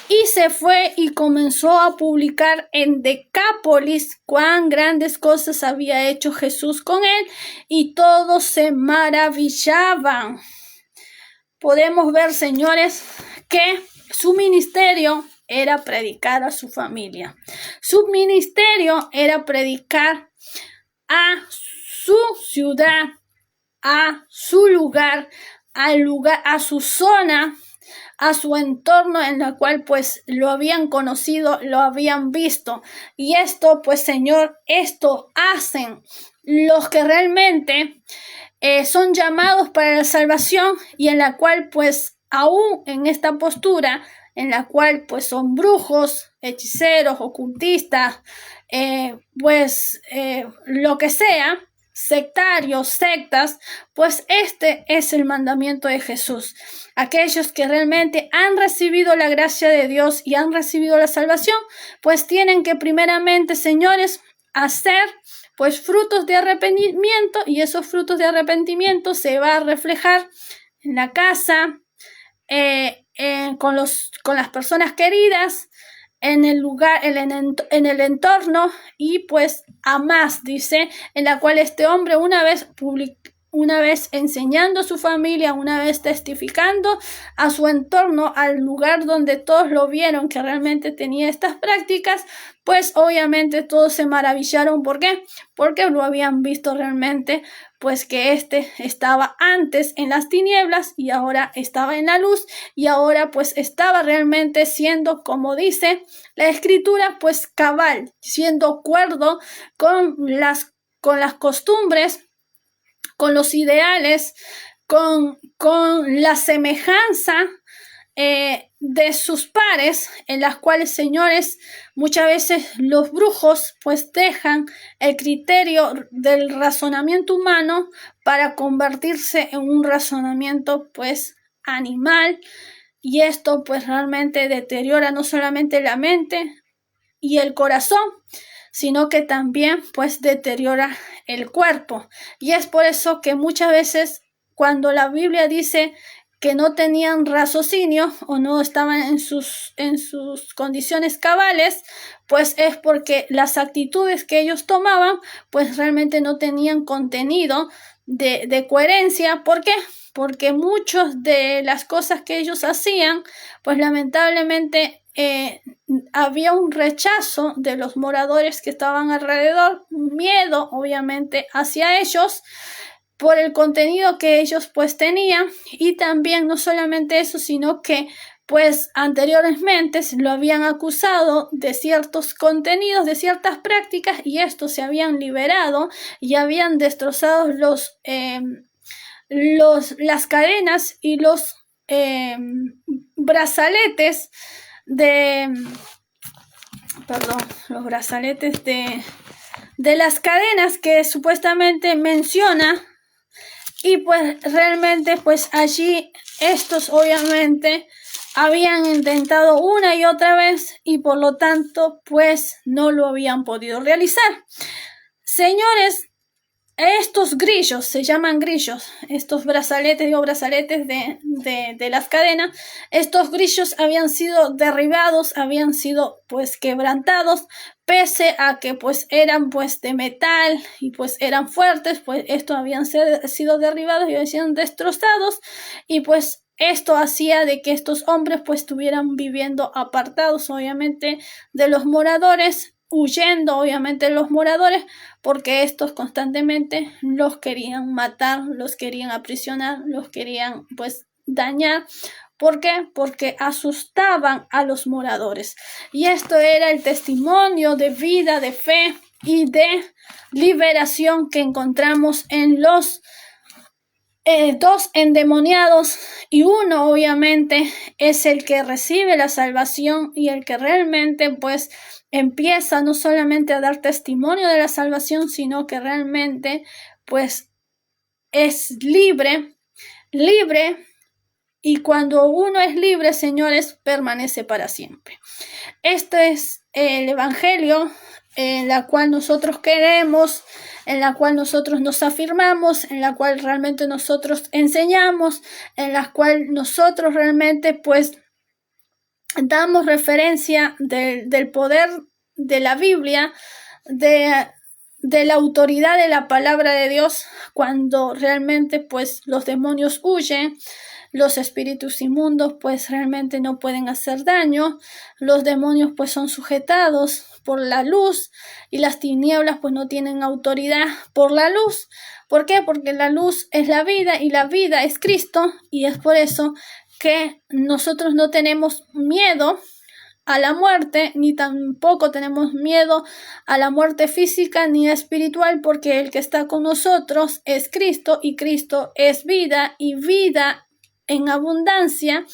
Y se fue y comenzó a publicar en Decápolis cuán grandes cosas había hecho Jesús con él, y todos se maravillaban. Podemos ver, señores, que su ministerio era predicar a su familia. Su ministerio era predicar a su ciudad, a su lugar, a su zona, a su entorno en la cual pues lo habían conocido, lo habían visto. Y esto pues, Señor, esto hacen los que realmente son llamados para la salvación, y en la cual pues aún en esta postura en la cual pues son brujos, hechiceros, ocultistas, lo que sea, sectarios, sectas, pues este es el mandamiento de Jesús. Aquellos que realmente han recibido la gracia de Dios y han recibido la salvación, pues tienen que primeramente, señores, hacer pues frutos de arrepentimiento, y esos frutos de arrepentimiento se va a reflejar en la casa, con las personas queridas, en el lugar, en el entorno, y pues a más, dice, en la cual este hombre una vez enseñando a su familia, una vez testificando a su entorno, al lugar donde todos lo vieron que realmente tenía estas prácticas, pues obviamente todos se maravillaron. ¿Por qué? Porque lo habían visto realmente, pues que este estaba antes en las tinieblas y ahora estaba en la luz, y ahora pues estaba realmente siendo, como dice la escritura, pues cabal, siendo cuerdo con las costumbres, con los ideales, con la semejanza de sus pares, en las cuales, señores, muchas veces los brujos pues dejan el criterio del razonamiento humano para convertirse en un razonamiento pues animal, y esto pues realmente deteriora no solamente la mente y el corazón, sino que también pues deteriora el cuerpo. Y es por eso que muchas veces cuando la Biblia dice que no tenían raciocinio o no estaban en sus condiciones cabales, pues es porque las actitudes que ellos tomaban pues realmente no tenían contenido de coherencia. ¿Por qué? Porque muchas de las cosas que ellos hacían, pues lamentablemente había un rechazo de los moradores que estaban alrededor, un miedo obviamente hacia ellos por el contenido que ellos pues tenían. Y también no solamente eso, sino que pues anteriormente se lo habían acusado de ciertos contenidos, de ciertas prácticas, y estos se habían liberado y habían destrozado las cadenas y los brazaletes de las cadenas que supuestamente menciona. Y pues realmente pues allí estos obviamente habían intentado una y otra vez, y por lo tanto pues no lo habían podido realizar. Señores, estos grillos, se llaman grillos, estos brazaletes, de las cadenas, estos grillos habían sido derribados, habían sido pues quebrantados, pese a que pues eran pues de metal y pues eran fuertes, pues estos habían sido derribados y habían sido destrozados, y pues esto hacía de que estos hombres pues estuvieran viviendo apartados obviamente de los moradores, huyendo obviamente de los moradores, porque estos constantemente los querían matar, los querían aprisionar, los querían pues dañar. ¿Por qué? Porque asustaban a los moradores. Y esto era el testimonio de vida, de fe y de liberación que encontramos en los dos endemoniados, y uno obviamente es el que recibe la salvación y el que realmente pues empieza no solamente a dar testimonio de la salvación, sino que realmente pues es libre, y cuando uno es libre, señores, permanece para siempre. Este es el Evangelio en la cual nosotros queremos, en la cual nosotros nos afirmamos, en la cual realmente nosotros enseñamos, en la cual nosotros realmente pues damos referencia del poder de la Biblia, de la autoridad de la palabra de Dios, cuando realmente pues los demonios huyen, los espíritus inmundos pues realmente no pueden hacer daño, los demonios pues son sujetados por la luz, y las tinieblas pues no tienen autoridad por la luz. ¿Por qué? Porque la luz es la vida y la vida es Cristo, y es por eso que nosotros no tenemos miedo a la muerte, ni tampoco tenemos miedo a la muerte física ni espiritual, porque el que está con nosotros es Cristo, y Cristo es vida, y vida en abundancia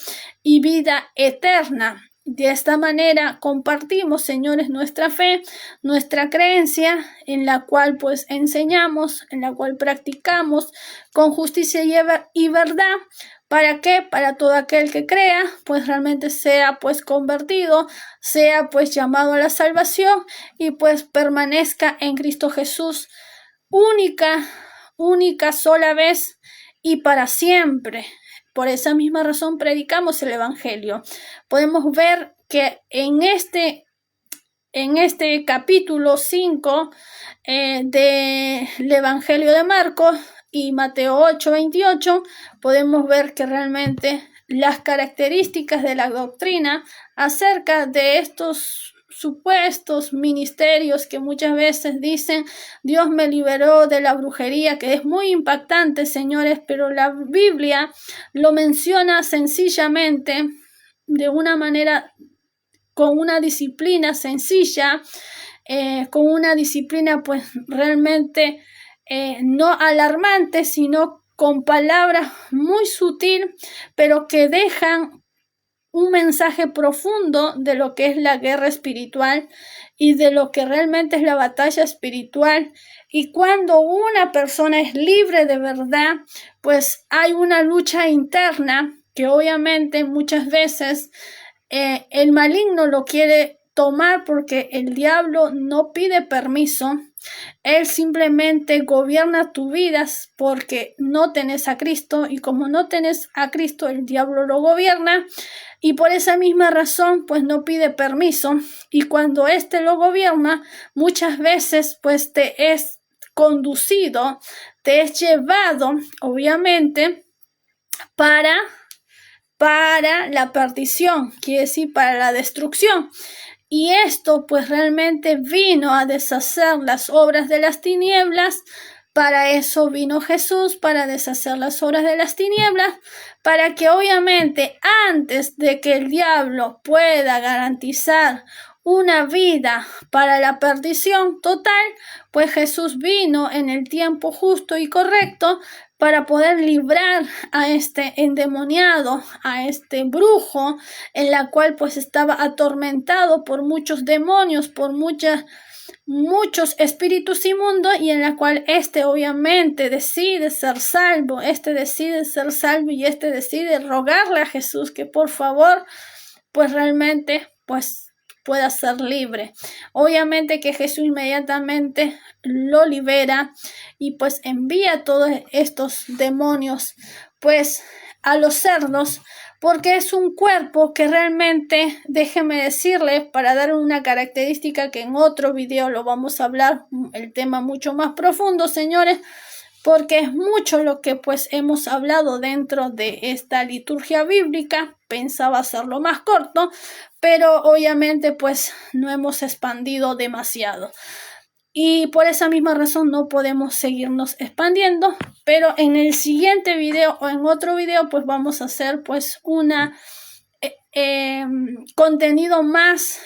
y vida eterna. De esta manera compartimos, señores, nuestra fe, nuestra creencia, en la cual pues enseñamos, en la cual practicamos con justicia y verdad. ¿Para qué? Para todo aquel que crea, pues realmente sea pues convertido, sea pues llamado a la salvación, y pues permanezca en Cristo Jesús única sola vez y para siempre. Por esa misma razón predicamos el Evangelio. Podemos ver que en este capítulo 5 del Evangelio de Marcos y Mateo 8:28, podemos ver que realmente las características de la doctrina acerca de estos supuestos ministerios que muchas veces dicen Dios me liberó de la brujería, que es muy impactante, señores, pero la Biblia lo menciona sencillamente, de una manera, con una disciplina sencilla, con una disciplina pues realmente no alarmante, sino con palabras muy sutil, pero que dejan un mensaje profundo de lo que es la guerra espiritual y de lo que realmente es la batalla espiritual. Y cuando una persona es libre de verdad, pues hay una lucha interna que obviamente muchas veces el maligno lo quiere tomar, porque el diablo no pide permiso. Él simplemente gobierna tu vida porque no tenés a Cristo, y como no tenés a Cristo, el diablo lo gobierna, y por esa misma razón pues no pide permiso, y cuando éste lo gobierna, muchas veces pues te es conducido, te es llevado obviamente para la perdición, quiere decir para la destrucción. Y esto pues realmente vino a deshacer las obras de las tinieblas. Para eso vino Jesús, para deshacer las obras de las tinieblas, para que obviamente antes de que el diablo pueda garantizar una vida para la perdición total, pues Jesús vino en el tiempo justo y correcto para poder librar a este endemoniado, a este brujo, en la cual pues estaba atormentado por muchos demonios, por muchos espíritus inmundos, y en la cual obviamente decide ser salvo, y decide rogarle a Jesús que por favor pues realmente pues pueda ser libre. Obviamente que Jesús inmediatamente lo libera y pues envía todos estos demonios pues a los cerdos, porque es un cuerpo que realmente, déjeme decirle, para dar una característica que en otro video lo vamos a hablar, el tema mucho más profundo, señores, porque es mucho lo que pues hemos hablado dentro de esta liturgia bíblica. Pensaba hacerlo más corto, pero obviamente pues no hemos expandido demasiado. Y por esa misma razón no podemos seguirnos expandiendo, pero en el siguiente video o en otro video pues vamos a hacer pues una contenido más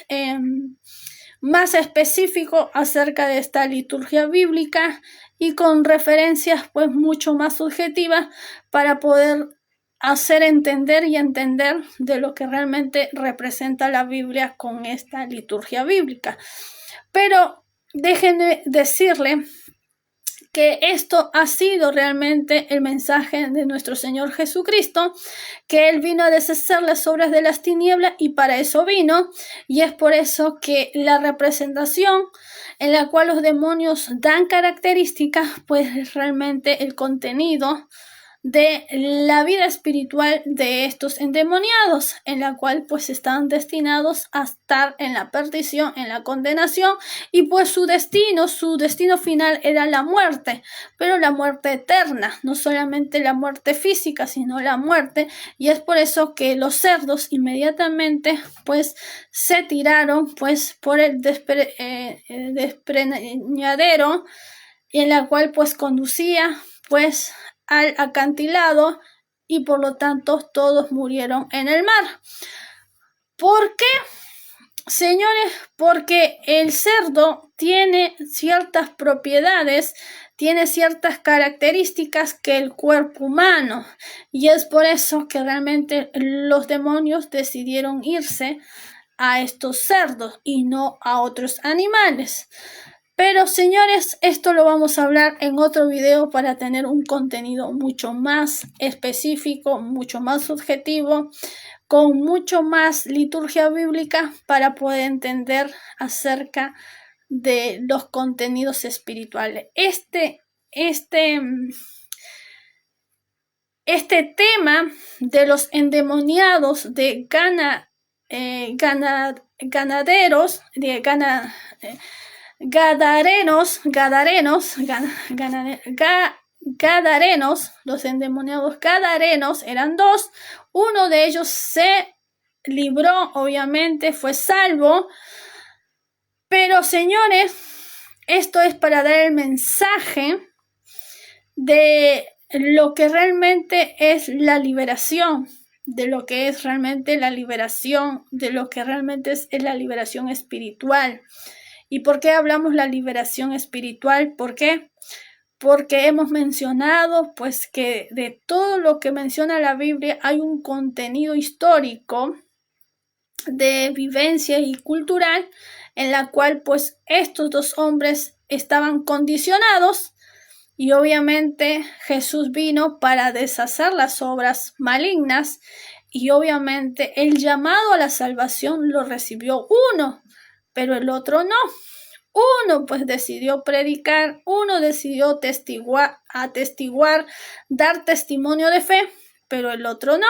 específico acerca de esta liturgia bíblica y con referencias pues mucho más subjetivas para poder hacer entender y entender de lo que realmente representa la Biblia con esta liturgia bíblica. Pero déjenme decirle que esto ha sido realmente el mensaje de nuestro Señor Jesucristo, que Él vino a deshacer las obras de las tinieblas y para eso vino, y es por eso que la representación en la cual los demonios dan características, pues realmente el contenido de la vida espiritual de estos endemoniados, en la cual pues están destinados a estar en la perdición, en la condenación, y pues su destino final era la muerte, pero la muerte eterna, no solamente la muerte física, sino la muerte, y es por eso que los cerdos inmediatamente pues se tiraron pues por el despreñadero, en la cual pues conducía pues al acantilado y por lo tanto todos murieron en el mar. ¿Por qué, señores? Porque el cerdo tiene ciertas propiedades, tiene ciertas características que el cuerpo humano, y es por eso que realmente los demonios decidieron irse a estos cerdos y no a otros animales. Pero señores, esto lo vamos a hablar en otro video para tener un contenido mucho más específico, mucho más subjetivo, con mucho más liturgia bíblica para poder entender acerca de los contenidos espirituales. Este tema de los endemoniados de Gadarenos, los endemoniados gadarenos eran dos. Uno de ellos se libró, obviamente fue salvo, pero señores, esto es para dar el mensaje de lo que realmente es la liberación, de lo que es realmente la liberación, de lo que realmente es la liberación espiritual. ¿Y por qué hablamos la liberación espiritual? ¿Por qué? Porque hemos mencionado pues que de todo lo que menciona la Biblia hay un contenido histórico de vivencia y cultural en la cual pues estos dos hombres estaban condicionados, y obviamente Jesús vino para deshacer las obras malignas, y obviamente el llamado a la salvación lo recibió uno, pero el otro no. Uno pues decidió predicar, uno decidió atestiguar, dar testimonio de fe, pero el otro no.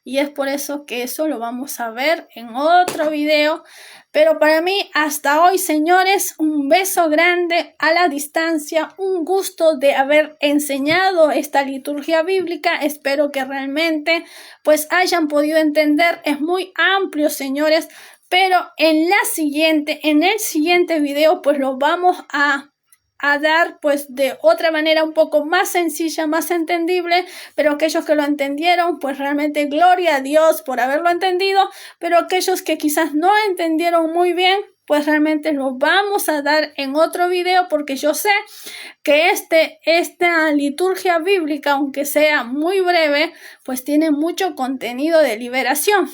Y es por eso que eso lo vamos a ver en otro video. Pero para mí hasta hoy, señores, un beso grande a la distancia, un gusto de haber enseñado esta liturgia bíblica. Espero que realmente pues hayan podido entender. Es muy amplio, señores, pero en el siguiente video pues lo vamos a dar pues de otra manera un poco más sencilla, más entendible, pero aquellos que lo entendieron pues realmente gloria a Dios por haberlo entendido, pero aquellos que quizás no entendieron muy bien pues realmente lo vamos a dar en otro video, porque yo sé que esta liturgia bíblica, aunque sea muy breve, pues tiene mucho contenido de liberación,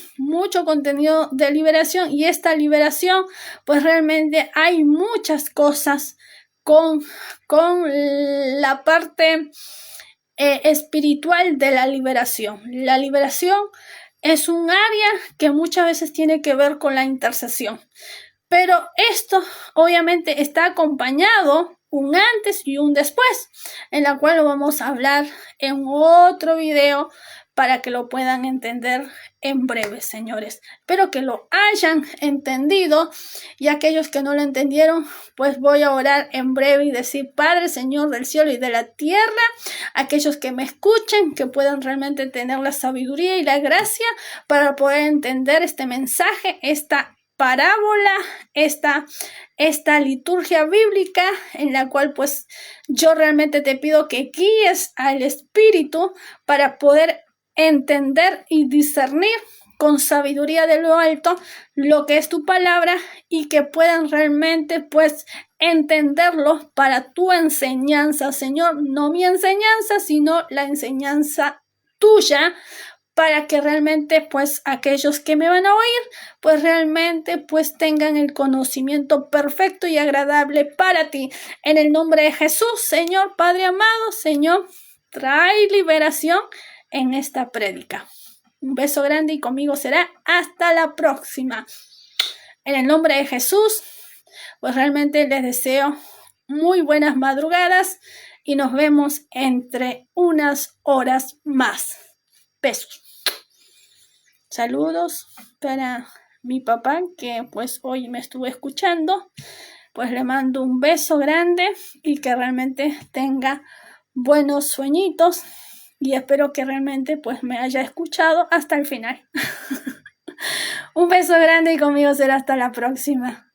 y esta liberación pues realmente hay muchas cosas con la parte espiritual de la liberación. La liberación es un área que muchas veces tiene que ver con la intercesión. Pero esto obviamente está acompañado un antes y un después, en la cual lo vamos a hablar en otro video para que lo puedan entender en breve, señores. Espero que lo hayan entendido, y aquellos que no lo entendieron, pues voy a orar en breve y decir: Padre, Señor del cielo y de la tierra, aquellos que me escuchen, que puedan realmente tener la sabiduría y la gracia para poder entender este mensaje, esta parábola, esta liturgia bíblica, en la cual pues yo realmente te pido que guíes al Espíritu para poder entender y discernir con sabiduría de lo alto lo que es tu palabra, y que puedan realmente pues entenderlo para tu enseñanza, Señor, no mi enseñanza, sino la enseñanza tuya, para que realmente pues aquellos que me van a oír pues realmente pues tengan el conocimiento perfecto y agradable para ti. En el nombre de Jesús, Señor Padre amado, Señor, trae liberación en esta prédica. Un beso grande, y conmigo será hasta la próxima. En el nombre de Jesús, pues realmente les deseo muy buenas madrugadas y nos vemos entre unas horas más. Besos. Saludos para mi papá, que pues hoy me estuvo escuchando. Pues le mando un beso grande y que realmente tenga buenos sueñitos, y espero que realmente pues me haya escuchado hasta el final. Un beso grande, y conmigo será hasta la próxima.